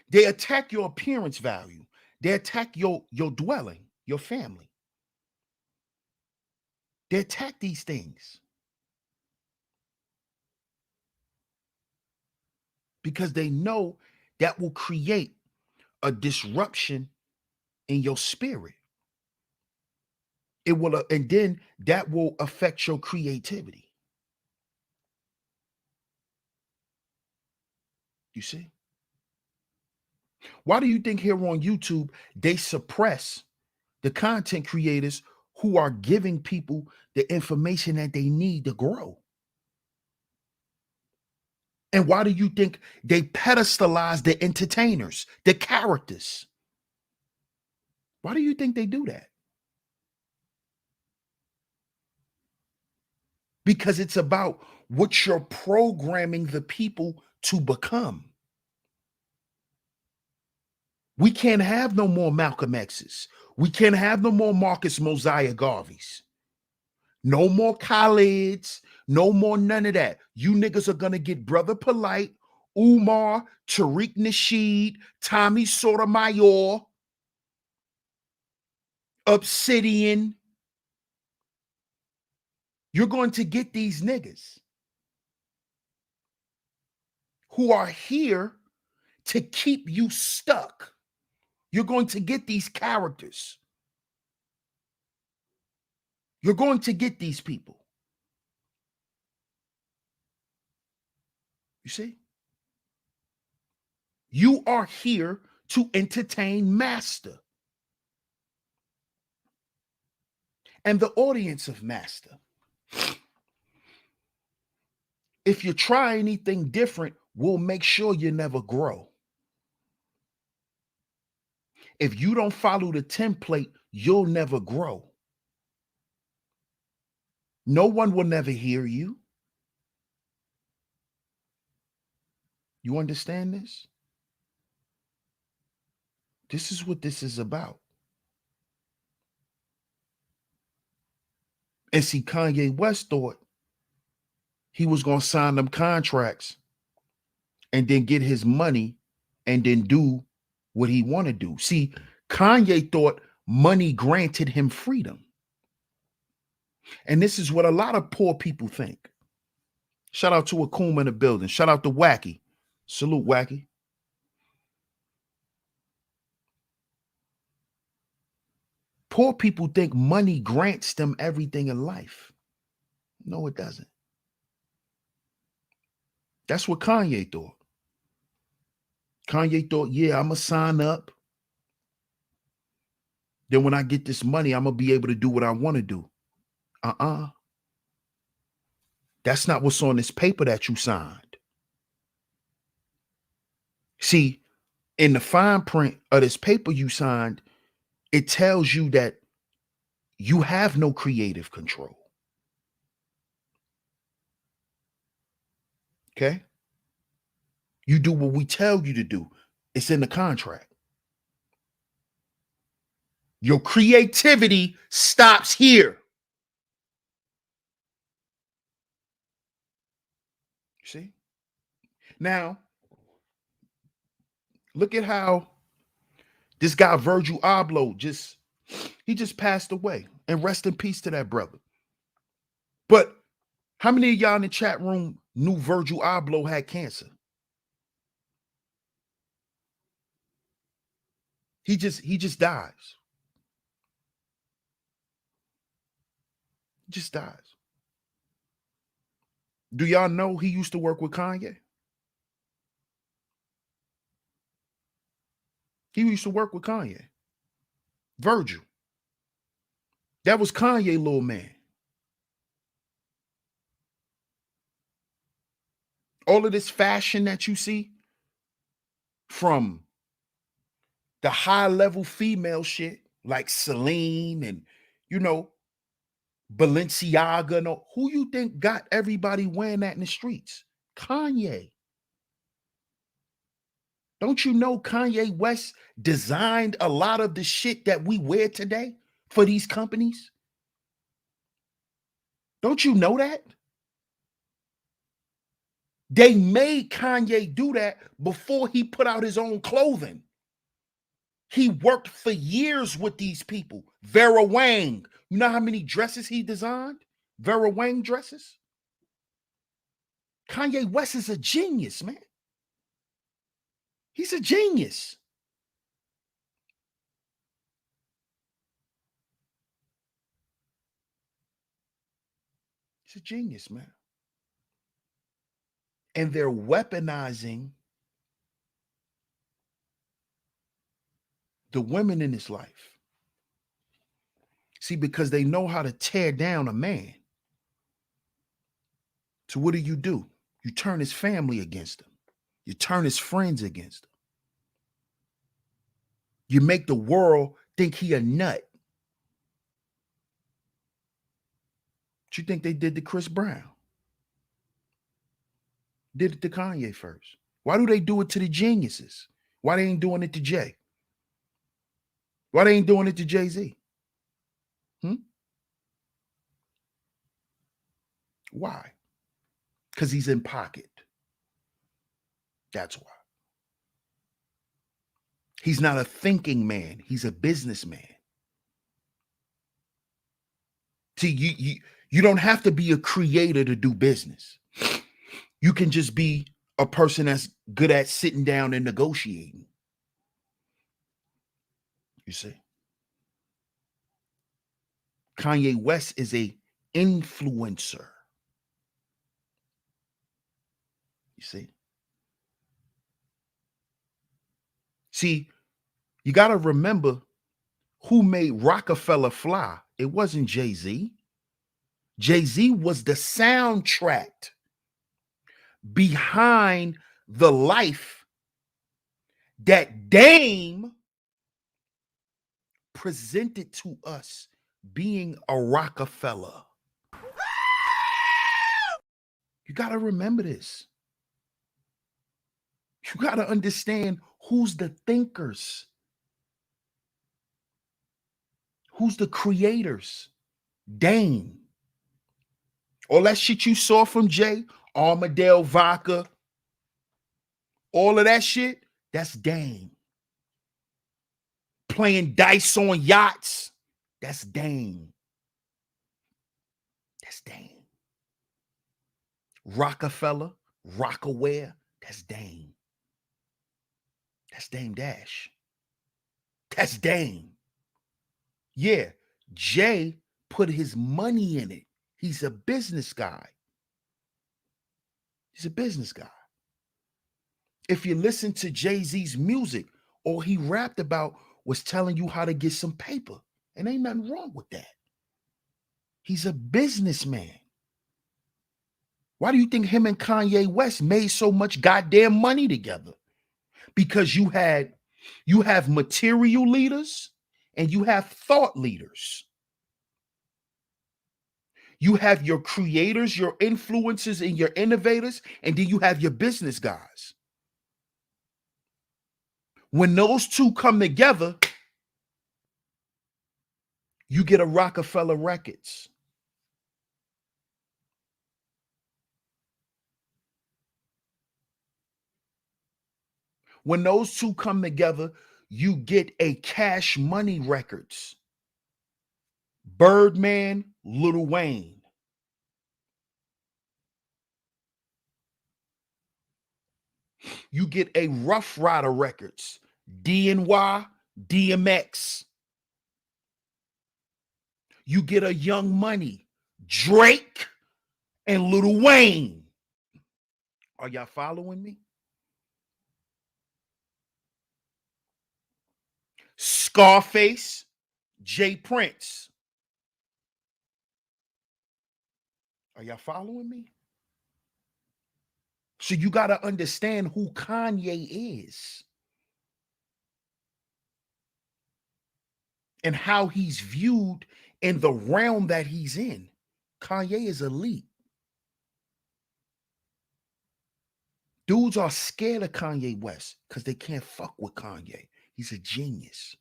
They attack your appearance value. They attack your dwelling, your family. They attack these things because they know that will create a disruption in your spirit. It will, and then that will affect your creativity. You see? Why do you think here on YouTube they suppress the content creators who are giving people the information that they need to grow? And why do you think they pedestalize the entertainers, the characters? Why do you think they do that? Because it's about what you're programming the people to become. We can't have no more Malcolm X's. We can't have no more Marcus Mosiah Garveys. No more Khaleds. No more none of that. You niggas are going to get Brother Polite, Umar, Tariq Nasheed, Tommy Sotomayor, Obsidian. You're going to get these niggas who are here to keep you stuck. You're going to get these characters. You're going to get these people. You see? You are here to entertain Master and the audience of Master. If you try anything different, we'll make sure you never grow. If you don't follow the template, you'll never grow. No one will never hear you. You understand this? This is what this is about. And see, Kanye West thought he was going to sign them contracts and then get his money and then do what he want to do. See, Kanye thought money granted him freedom. And this is what a lot of poor people think. Shout out to Akuma in the building. Shout out to Wacky. Salute, Wacky. Poor people think money grants them everything in life. No, it doesn't. That's what Kanye thought. Kanye thought, yeah, I'm going to sign up. Then when I get this money, I'm going to be able to do what I want to do. That's not what's on this paper that you signed. See, in the fine print of this paper you signed, it tells you that you have no creative control. Okay? You do what we tell you to do. It's in the contract. Your creativity stops here. See? Now, look at how this guy Virgil Abloh just passed away. And rest in peace to that brother. But how many of y'all in the chat room knew Virgil Abloh had cancer? He just dies. He just dies. Do y'all know he used to work with Kanye? He used to work with Kanye. Virgil. That was Kanye, little man. All of this fashion that you see from The high level female shit like Celine and, you know, Balenciaga. No, who you think got everybody wearing that in the streets? Kanye. Don't you know Kanye West designed a lot of the shit that we wear today for these companies? Don't you know that? They made Kanye do that before he put out his own clothing. He worked for years with these people. Vera Wang. You know how many dresses he designed? Vera Wang dresses? Kanye West is a genius, man. He's a genius. He's a genius, man. And they're weaponizing the women in his life. See, because they know how to tear down a man. So what do? You turn his family against him. You turn his friends against him. You make the world think he a nut. What you think they did to Chris Brown? Did it to Kanye first. Why do they do it to the geniuses? Why they ain't doing it to Jay? Why they ain't doing it to Jay-Z? Why? Because he's in pocket. That's why. He's not a thinking man. He's a businessman. See, you don't have to be a creator to do business. You can just be a person that's good at sitting down and negotiating. You see? Kanye West is a influencer. You see? See, you got to remember who made Rockefeller fly. It wasn't Jay-Z. Jay-Z was the soundtrack behind the life that Dame presented to us being a Rockefeller. You got to remember this. You got to understand who's the thinkers, who's the creators. Dame. All that shit you saw from Jay, Armadale Vodka, all of that shit, that's Dame. Playing dice on yachts, that's Dame. That's Dame. Rockefeller, Rockaware, that's Dame. That's Dame Dash. That's Dame. Yeah, Jay put his money in it. He's a business guy. He's a business guy. If you listen to Jay-Z's music, all he rapped about was telling you how to get some paper. And ain't nothing wrong with that. He's a businessman. Why do you think him and Kanye West made so much goddamn money together? Because you have material leaders and you have thought leaders. You have your creators, your influencers, and your innovators, and then you have your business guys. When those two come together, you get a Rockefeller Records. When those two come together, you get a Cash Money Records. Birdman, Lil Wayne. You get a Rough Rider Records, DNY, DMX. You get a Young Money, Drake, and Lil Wayne. Are y'all following me? Scarface, Jay Prince. Are y'all following me? So you got to understand who Kanye is. and how he's viewed in the realm that he's in. Kanye is elite. Dudes are scared of Kanye West because they can't fuck with Kanye. He's a genius.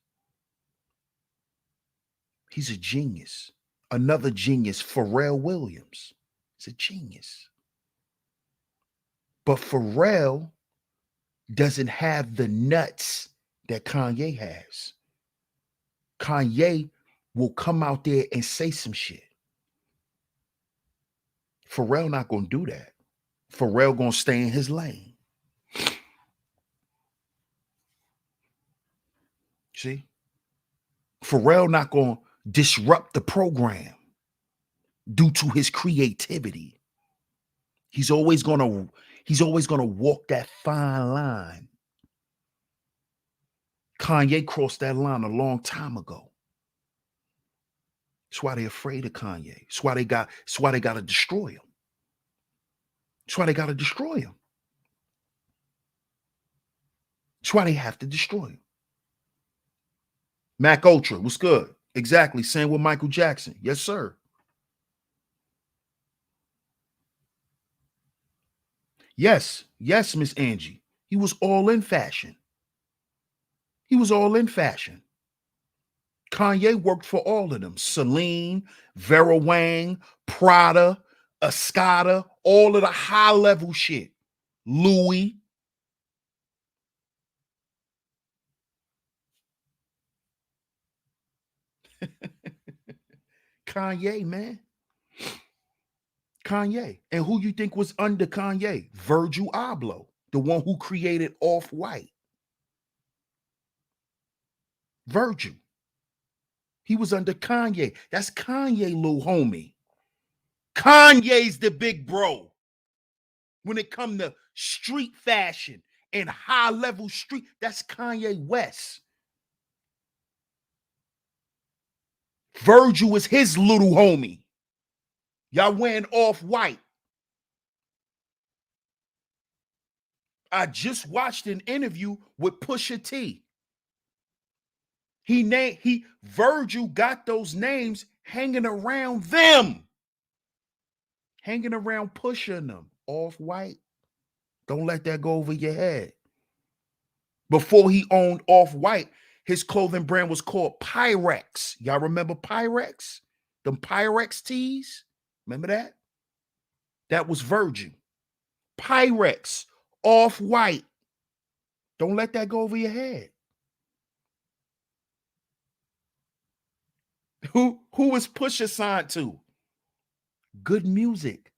He's a genius. Another genius, Pharrell Williams. He's a genius. But Pharrell doesn't have the nuts that Kanye has. Kanye will come out there and say some shit. Pharrell not going to do that. Pharrell going to stay in his lane. See? Pharrell not going to disrupt the program due to his creativity. He's always going to walk that fine line. Kanye crossed that line a long time ago. That's why they're afraid of Kanye. That's why they got to destroy him. That's why they got to destroy him. That's why they have to destroy him. Mac Ultra, what's good? Exactly. Same with Michael Jackson. Yes, sir. Yes, Miss Angie. He was all in fashion. He was all in fashion. Kanye worked for all of them. Celine, Vera Wang, Prada, Escada, all of the high level shit. Louis. Kanye, man. Kanye. And who you think was under Kanye? Virgil Abloh, the one who created Off-White. Virgil. He was under Kanye. That's Kanye, little homie. Kanye's the big bro. When it come to street fashion and high level street, that's Kanye West. Virgil is his little homie. Y'all wearing Off-White. I just watched an interview with Pusha T. Virgil got those names hanging around them. Hanging around Pusha and them. Off-White. Don't let that go over your head. Before he owned Off-White, his clothing brand was called Pyrex. Y'all remember Pyrex? Them Pyrex tees? Remember that? That was Virgil. Pyrex, Off-White. Don't let that go over your head. Who was Pusha signed to? Good Music.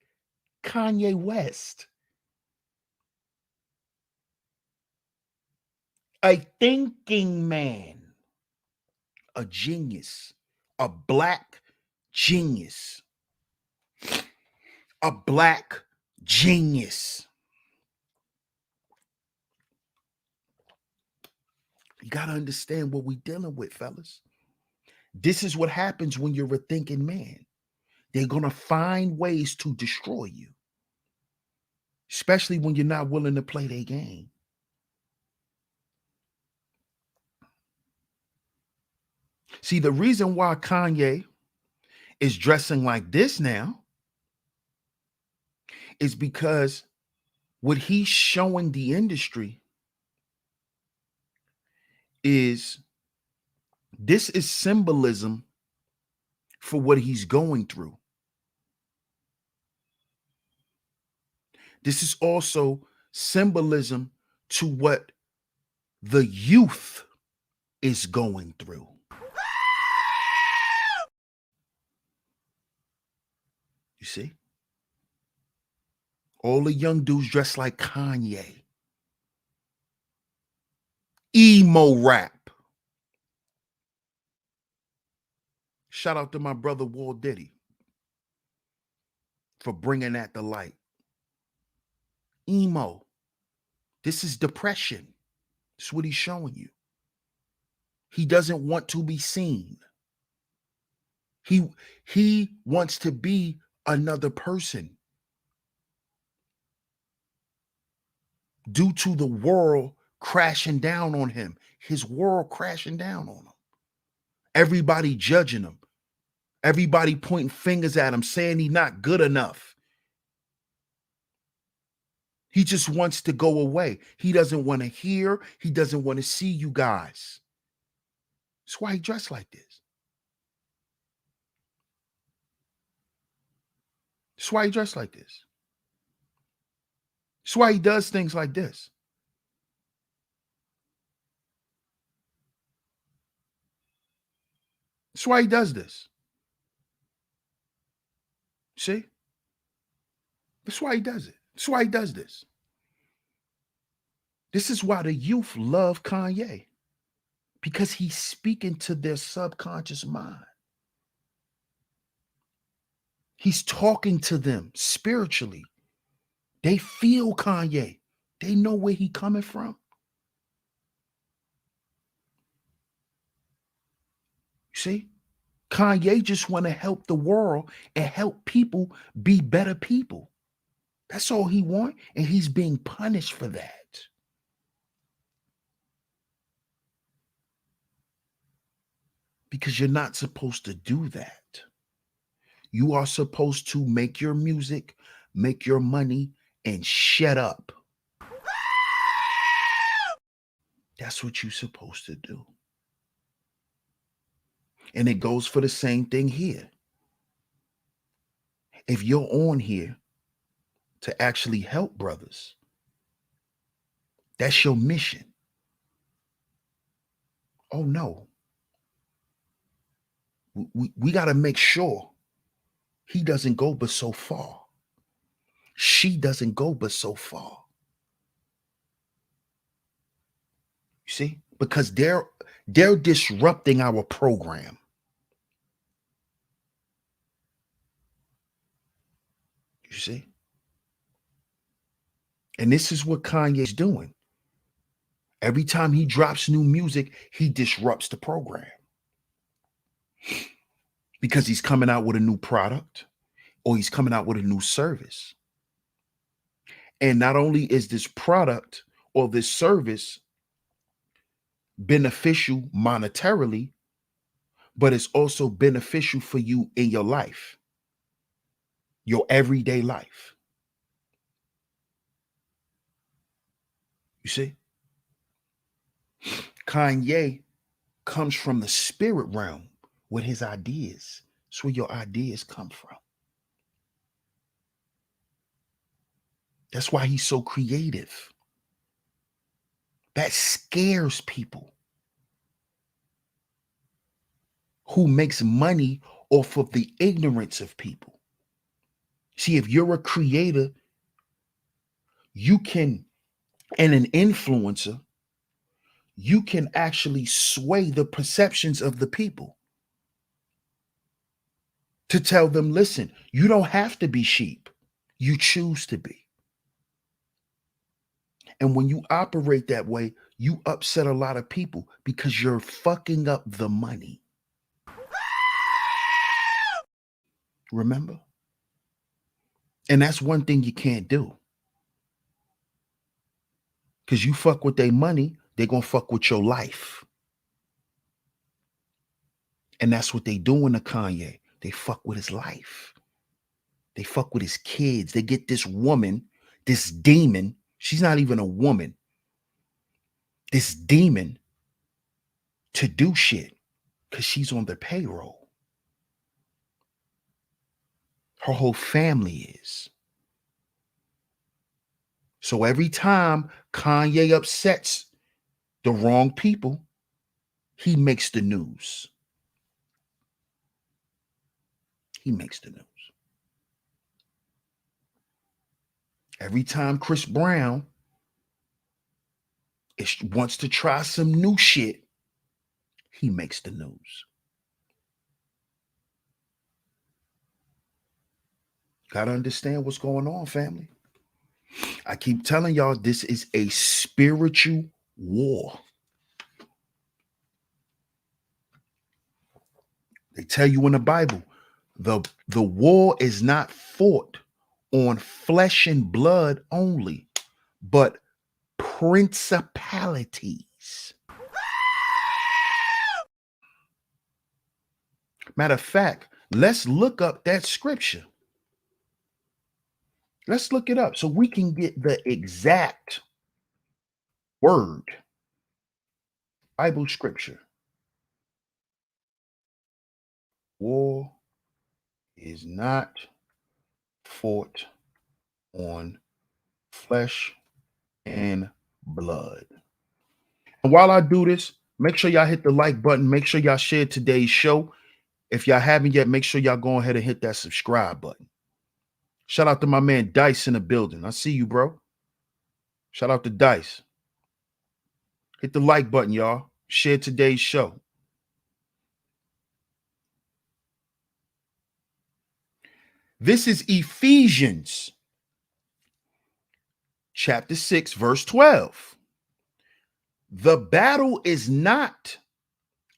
Kanye West. A thinking man. A genius. A black genius. A black genius. You got to understand what we're dealing with, fellas. This is what happens when you're a thinking man. They're going to find ways to destroy you, especially when you're not willing to play their game. See, the reason why Kanye is dressing like this now is because what he's showing the industry is this is symbolism for what he's going through. This is also symbolism to what the youth is going through. You see? All the young dudes dressed like Kanye. Emo rap. Shout out to my brother Walt Diddy for bringing that to light. Emo. This is depression. That's what he's showing you. He doesn't want to be seen. He wants to be another person. Due to the world crashing down on him, his world crashing down on him. Everybody judging him. Everybody pointing fingers at him, saying he's not good enough. He just wants to go away. He doesn't want to hear. He doesn't want to see you guys. That's why he dressed like this. That's why he dressed like this. That's why he does things like this. That's why he does this. See? That's why he does it. That's why he does this. This is why the youth love Kanye, because he's speaking to their subconscious mind. He's talking to them spiritually. They feel Kanye. They know where he coming from. You see? Kanye just want to help the world and help people be better people. That's all he want, and he's being punished for that. Because you're not supposed to do that. You are supposed to make your music, make your money, and shut up. That's what you're supposed to do. And it goes for the same thing here. If you're on here to actually help brothers, that's your mission. Oh no. We got to make sure he doesn't go but so far. She doesn't go but so far. You see? Because they're disrupting our program. You see? And this is what Kanye's doing. Every time he drops new music, he disrupts the program. Because he's coming out with a new product or he's coming out with a new service. And not only is this product or this service beneficial monetarily, but it's also beneficial for you in your life, your everyday life. You see? Kanye comes from the spirit realm with his ideas. That's where your ideas come from. That's why he's so creative. That scares people who makes money off of the ignorance of people. See, if you're a creator, you can, and an influencer, you can actually sway the perceptions of the people to tell them, listen, you don't have to be sheep. You choose to be. And when you operate that way, you upset a lot of people because you're fucking up the money. Remember? And that's one thing you can't do. Because you fuck with their money, they're going to fuck with your life. And that's what they doing to Kanye. They fuck with his life. They fuck with his kids. They get this woman, this demon. She's not even a woman. This demon to do shit because she's on their payroll. Her whole family is. So every time Kanye upsets the wrong people, he makes the news. He makes the news. Every time Chris Brown wants to try some new shit, he makes the news. Got to understand what's going on, family. I keep telling y'all, this is a spiritual war. They tell you in the Bible, the war is not fought on flesh and blood only, but principalities. Matter of fact, let's look up that scripture. Let's look it up so we can get the exact word. Bible scripture. War is not fought on flesh and blood. And while I do this, make sure y'all hit the like button. Make sure y'all share today's show. If y'all haven't yet, make sure y'all go ahead and hit that subscribe button. Shout out to my man Dice in the building. I see you, bro. Shout out to Dice. Hit the like button, y'all. Share today's show. This is Ephesians chapter 6, verse 12. The battle is not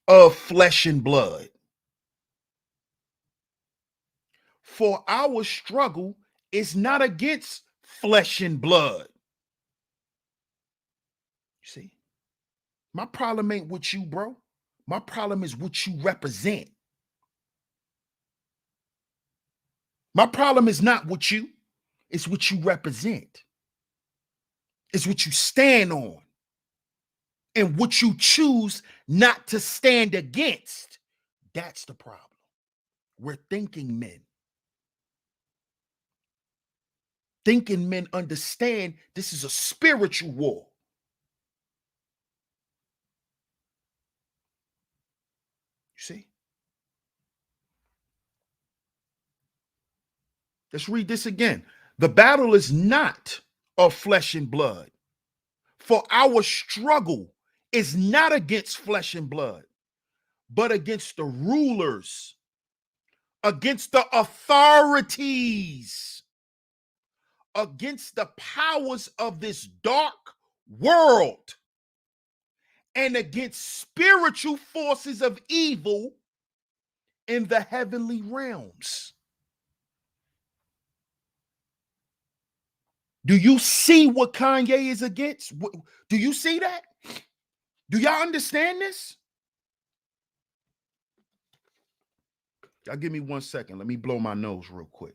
of flesh and blood, for our struggle is not against flesh and blood. You see, my problem ain't with you, bro. My problem is what you represent. My problem is not with you. It's what you represent. It's what you stand on and what you choose not to stand against. That's the problem. We're thinking men. Thinking men understand this is a spiritual war. You see? Let's read this again. The battle is not of flesh and blood, for our struggle is not against flesh and blood, but against the rulers, against the authorities, against the powers of this dark world, and against spiritual forces of evil in the heavenly realms. Do you see what Kanye is against? Do you see that? Do y'all understand this? Y'all give me 1 second. Let me blow my nose real quick.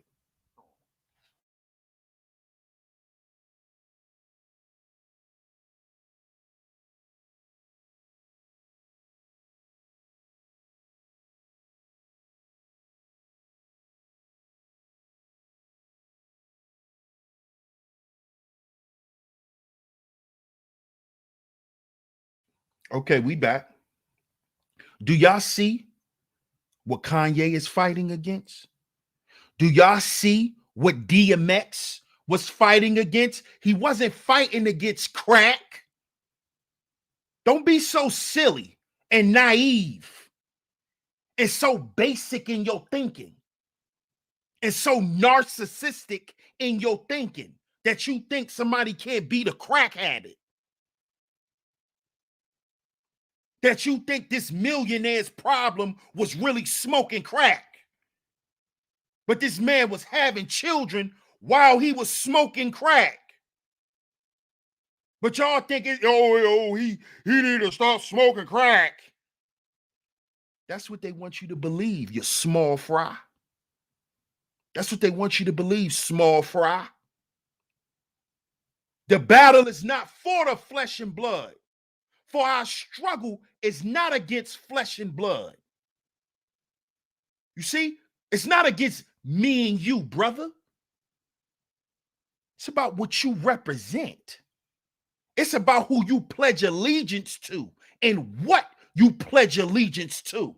Okay, we back. Do y'all see what Kanye is fighting against? Do y'all see what DMX was fighting against? He wasn't fighting against crack. Don't be so silly and naive and so basic in your thinking and so narcissistic in your thinking that you think somebody can't beat a crack addict. That you think this millionaire's problem was really smoking crack. But this man was having children while he was smoking crack. But y'all think he need to stop smoking crack. That's what they want you to believe, you small fry. That's what they want you to believe, small fry. The battle is not for the flesh and blood, for our struggle is not against flesh and blood. You see, it's not against me and you, brother. It's about what you represent. It's about who you pledge allegiance to and what you pledge allegiance to.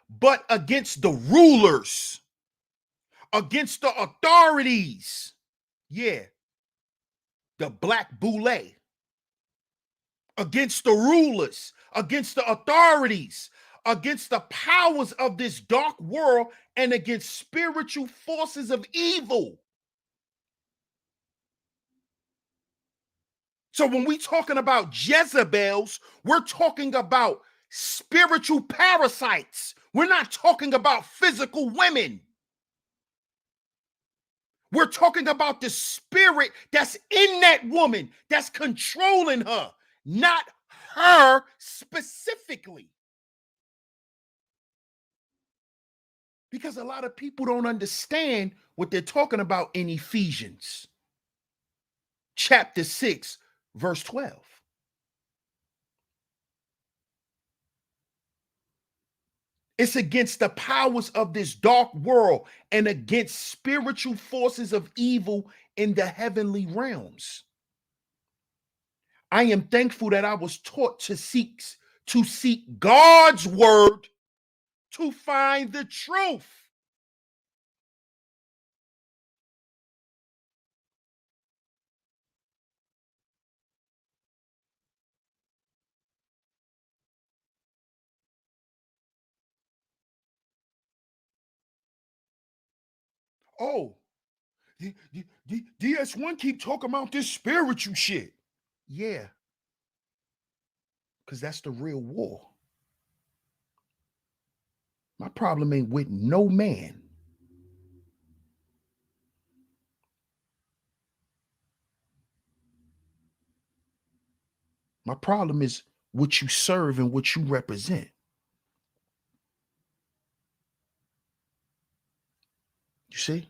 But against the rulers, against the authorities, yeah, the black boule, against the rulers, against the authorities, against the powers of this dark world, and against spiritual forces of evil. So when we're talking about Jezebels, we're talking about spiritual parasites. We're not talking about physical women. We're talking about the spirit that's in that woman, that's controlling her, not her specifically. Because a lot of people don't understand what they're talking about in Ephesians chapter 6, verse 12. It's against the powers of this dark world and against spiritual forces of evil in the heavenly realms. I am thankful that I was taught to seek God's word to find the truth. Oh, DS1 keep talking about this spiritual shit. Yeah, because that's the real war. My problem ain't with no man. My problem is what you serve and what you represent. You see?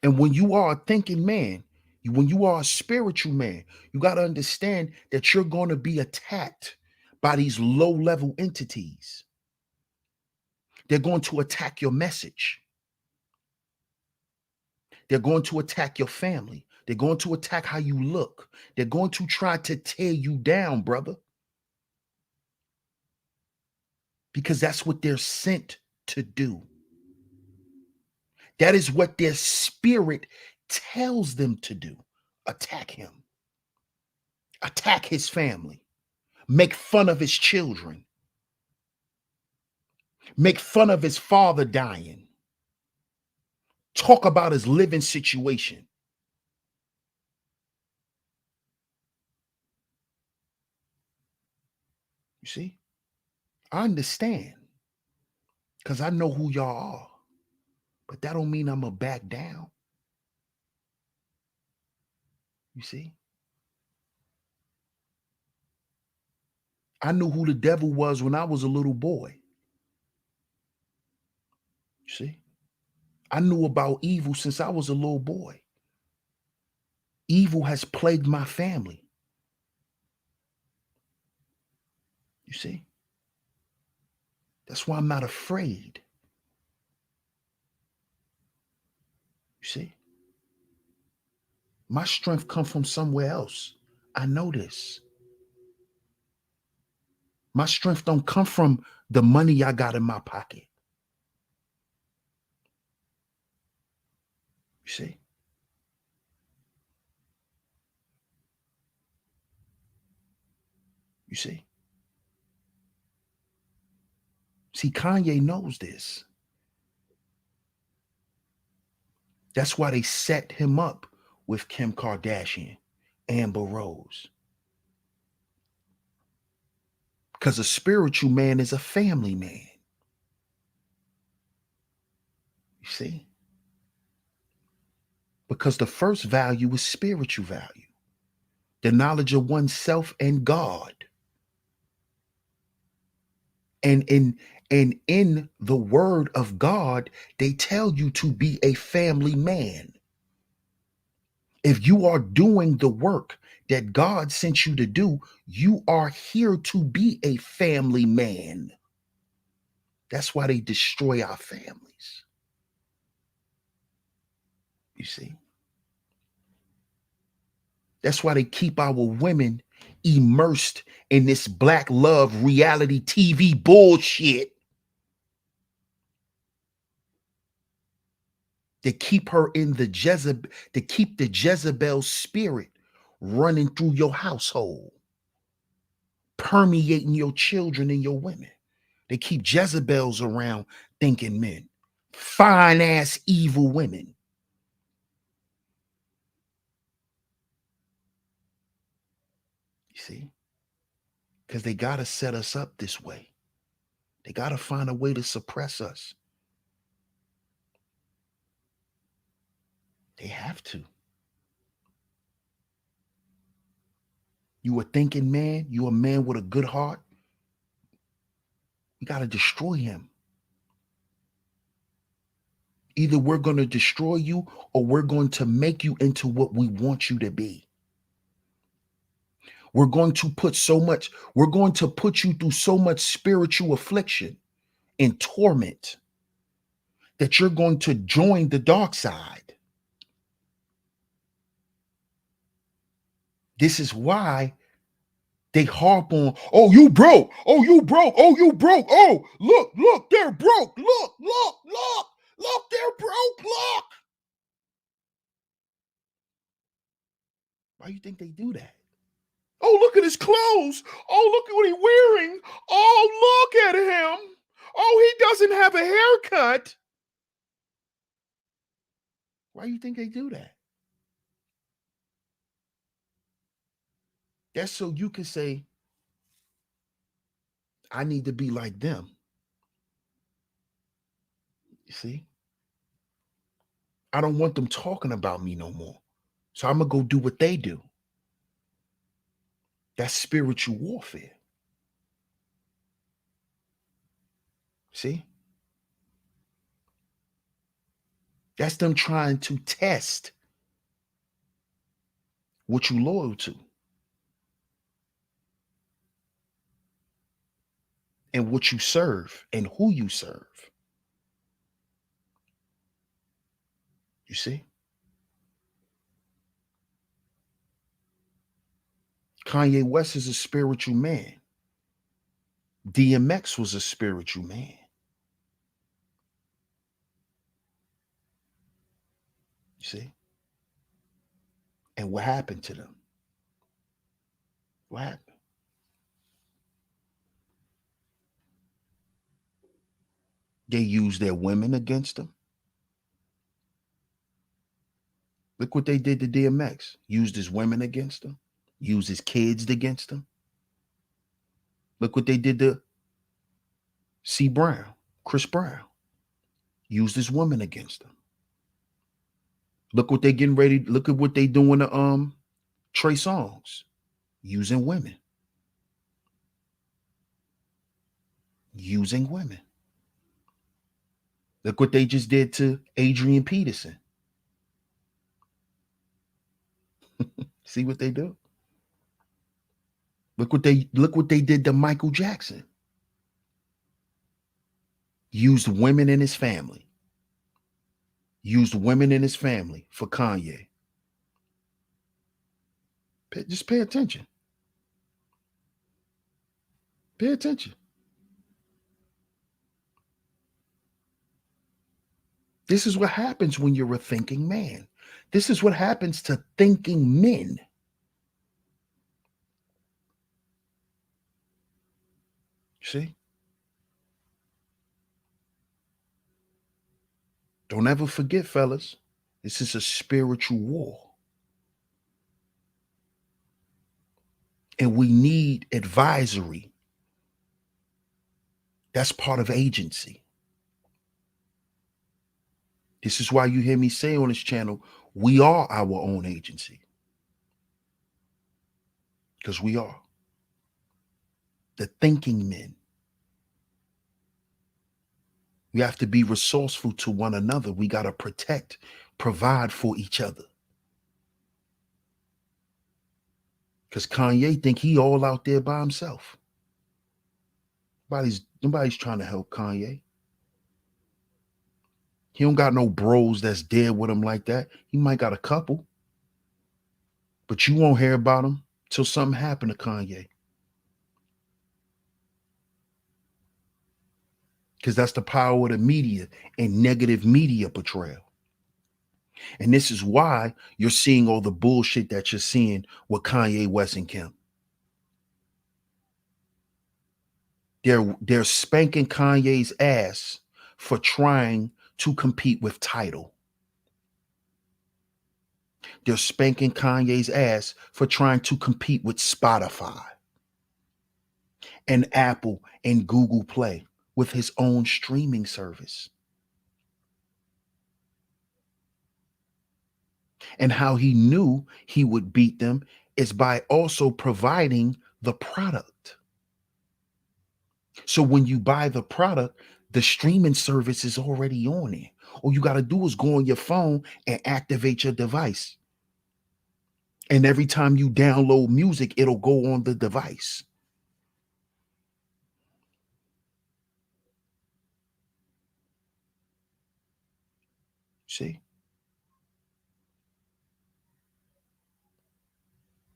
And when you are a thinking man, when you are a spiritual man, you got to understand that you're going to be attacked by these low level entities. They're going to attack your message. They're going to attack your family. They're going to attack how you look. They're going to try to tear you down, brother, because that's what they're sent to do. That is what their spirit tells them to do. Attack him, attack his family, make fun of his children, make fun of his father dying, talk about his living situation. You see, I understand because I know who y'all are, but that don't mean I'm going to back down. You see, I knew who the devil was when I was a little boy. You see, I knew about evil since I was a little boy. Evil has plagued my family. You see, that's why I'm not afraid. You see, my strength comes from somewhere else. I know this. My strength don't come from the money I got in my pocket. You see? You see? See, Kanye knows this. That's why they set him up with Kim Kardashian, Amber Rose. Because a spiritual man is a family man. You see? Because the first value is spiritual value, the knowledge of oneself and God. And in the word of God, they tell you to be a family man. If you are doing the work that God sent you to do, you are here to be a family man. That's why they destroy our families. You see? That's why they keep our women immersed in this black love reality TV bullshit. They keep her in the Jezebel, to keep the Jezebel spirit running through your household, permeating your children and your women. They keep Jezebels around thinking men, fine ass evil women. You see? Because they got to set us up this way. They got to find a way to suppress us. They have to. You a thinking man, you a man with a good heart. You got to destroy him. Either we're going to destroy you or we're going to make you into what we want you to be. We're going to put you through so much spiritual affliction and torment that you're going to join the dark side. This is why they harp on, oh, you broke. Oh, you broke. Oh, you broke. Oh, look, they're broke. Look, they're broke. Look. Why do you think they do that? Oh, look at his clothes. Oh, look at what he's wearing. Oh, look at him. Oh, he doesn't have a haircut. Why do you think they do that? That's so you can say, I need to be like them. You see? I don't want them talking about me no more. So I'm going to go do what they do. That's spiritual warfare. See? That's them trying to test what you loyal to and what you serve and who you serve. You see? Kanye West is a spiritual man. DMX was a spiritual man. You see? And what happened to them? What happened? They used their women against them. Look what they did to DMX. Used his women against him. Used his kids against him. Look what they did to Chris Brown. Used his woman against him. Look what they getting ready. Look at what they doing to Trey Songz. Using women. Using women. Look what they just did to Adrian Peterson. See what they do? Look what they did to Michael Jackson. Used women in his family. Used women in his family for Kanye. Just pay attention. Pay attention. This is what happens when you're a thinking man. This is what happens to thinking men. See? Don't ever forget, fellas, this is a spiritual war. And we need advisory. That's part of agency. This is why you hear me say on this channel, we are our own agency. Because we are. The thinking men. We have to be resourceful to one another. We got to protect, provide for each other. Because Kanye think he all out there by himself. Nobody's trying to help Kanye. He don't got no bros that's there with him like that. He might got a couple. But you won't hear about him till something happened to Kanye. Because that's the power of the media and negative media portrayal. And this is why you're seeing all the bullshit that you're seeing with Kanye West and Kim. They're spanking Kanye's ass for trying to compete with Tidal. They're spanking Kanye's ass for trying to compete with Spotify and Apple and Google Play with his own streaming service. And how he knew he would beat them is by also providing the product. So when you buy the product, The streaming service is already on there. All you got to do is go on your phone and activate your device. And every time you download music, it'll go on the device. See?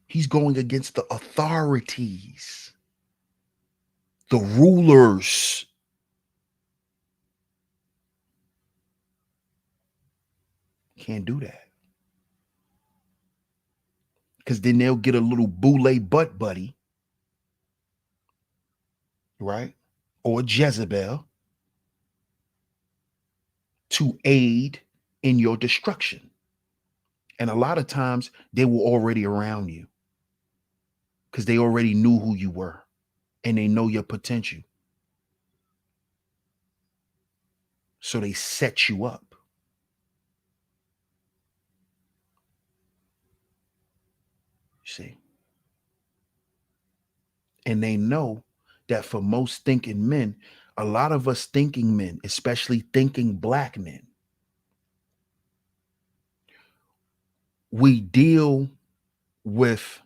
He's going against the authorities, the rulers. Can't do that. Because then they'll get a little boule butt buddy, right? Or Jezebel to aid in your destruction. And a lot of times they were already around you because they already knew who you were and they know your potential. So they set you up. See? And they know that for most thinking men, a lot of us thinking men, especially thinking black men, we deal with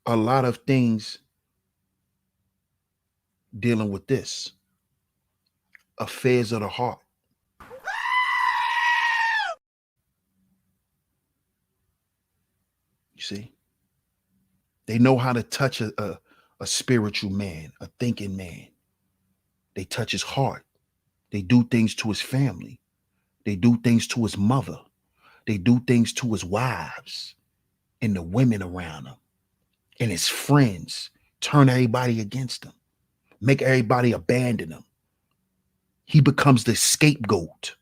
a lot of things dealing with this affairs of the heart. You see? They know how to touch a spiritual man, a thinking man. They touch his heart. They do things to his family. They do things to his mother. They do things to his wives and the women around him and his friends. Turn everybody against him. Make everybody abandon him. He becomes the scapegoat,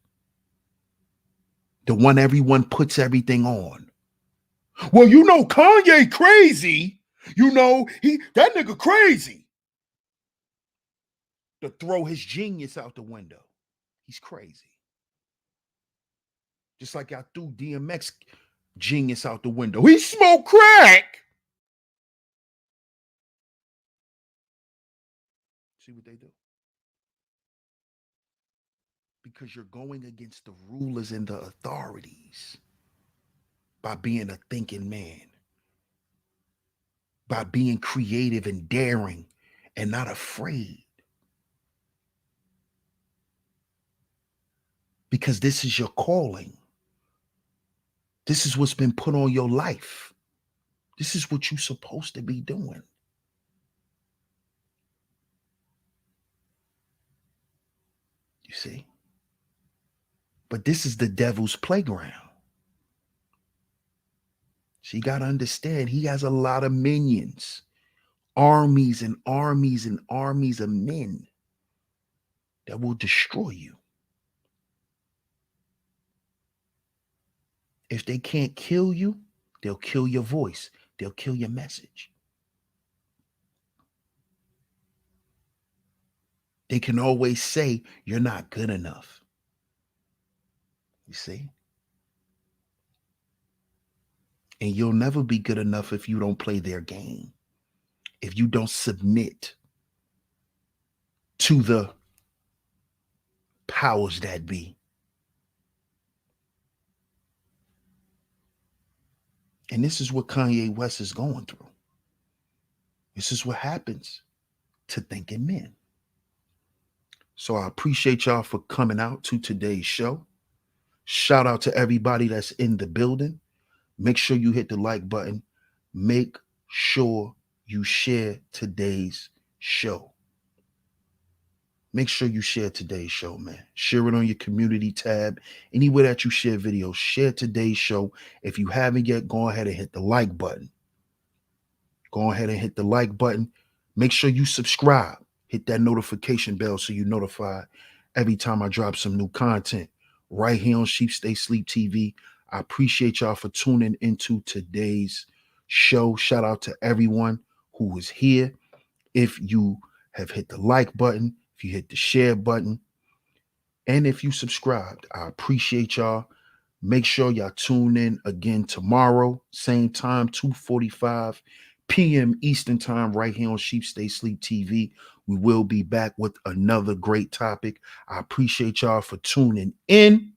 the one everyone puts everything on. Well, you know Kanye crazy. You know that nigga crazy. To throw his genius out the window. He's crazy. Just like I threw DMX genius out the window. He smoked crack. See what they do? Because you're going against the rulers and the authorities by being a thinking man, by being creative and daring and not afraid. Because this is your calling. This is what's been put on your life. This is what you're supposed to be doing. You see? But this is the devil's playground. So you got to understand, he has a lot of minions, armies and armies and armies of men that will destroy you. If they can't kill you, they'll kill your voice. They'll kill your message. They can always say you're not good enough. You see? And you'll never be good enough if you don't play their game. If you don't submit to the powers that be. And this is what Kanye West is going through. This is what happens to thinking men. So I appreciate y'all for coming out to today's show. Shout out to everybody that's in the building. Make sure you hit the like button. Make sure you share today's show. Make sure you share today's show, man. Share it on your community tab. Anywhere that you share videos, share today's show. If you haven't yet, go ahead and hit the like button. Go ahead and hit the like button. Make sure you subscribe. Hit that notification bell so you're notified every time I drop some new content right here on Sheep Stay Sleep TV. I appreciate y'all for tuning into today's show. Shout out to everyone who is here. If you have hit the like button, if you hit the share button, and if you subscribed, I appreciate y'all. Make sure y'all tune in again tomorrow, same time, 2:45 p.m. Eastern time, right here on Sheep Stay Sleep TV. We will be back with another great topic. I appreciate y'all for tuning in.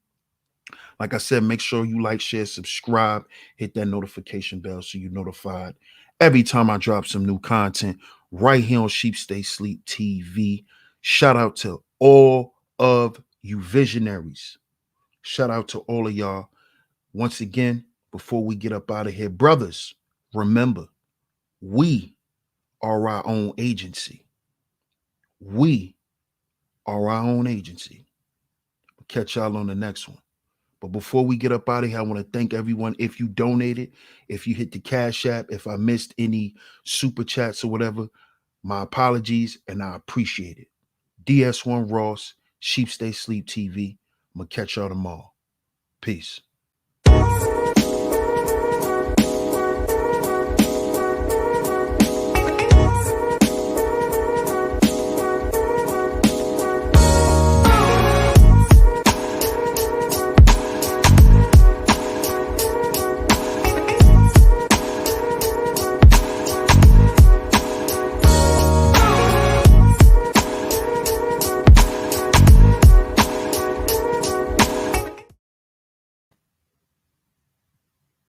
Like I said, make sure you like, share, subscribe, hit that notification bell so you're notified every time I drop some new content right here on Sheep Stay Sleep TV. Shout out to all of you visionaries. Shout out to all of y'all. Once again, before we get up out of here, brothers, remember, we are our own agency. We are our own agency. Catch y'all on the next one. But before we get up out of here, I want to thank everyone. If you donated, if you hit the Cash App, if I missed any super chats or whatever, my apologies and I appreciate it. DS1 Ross, Sheep Stay Sleep TV. I'm going to catch y'all tomorrow. Peace.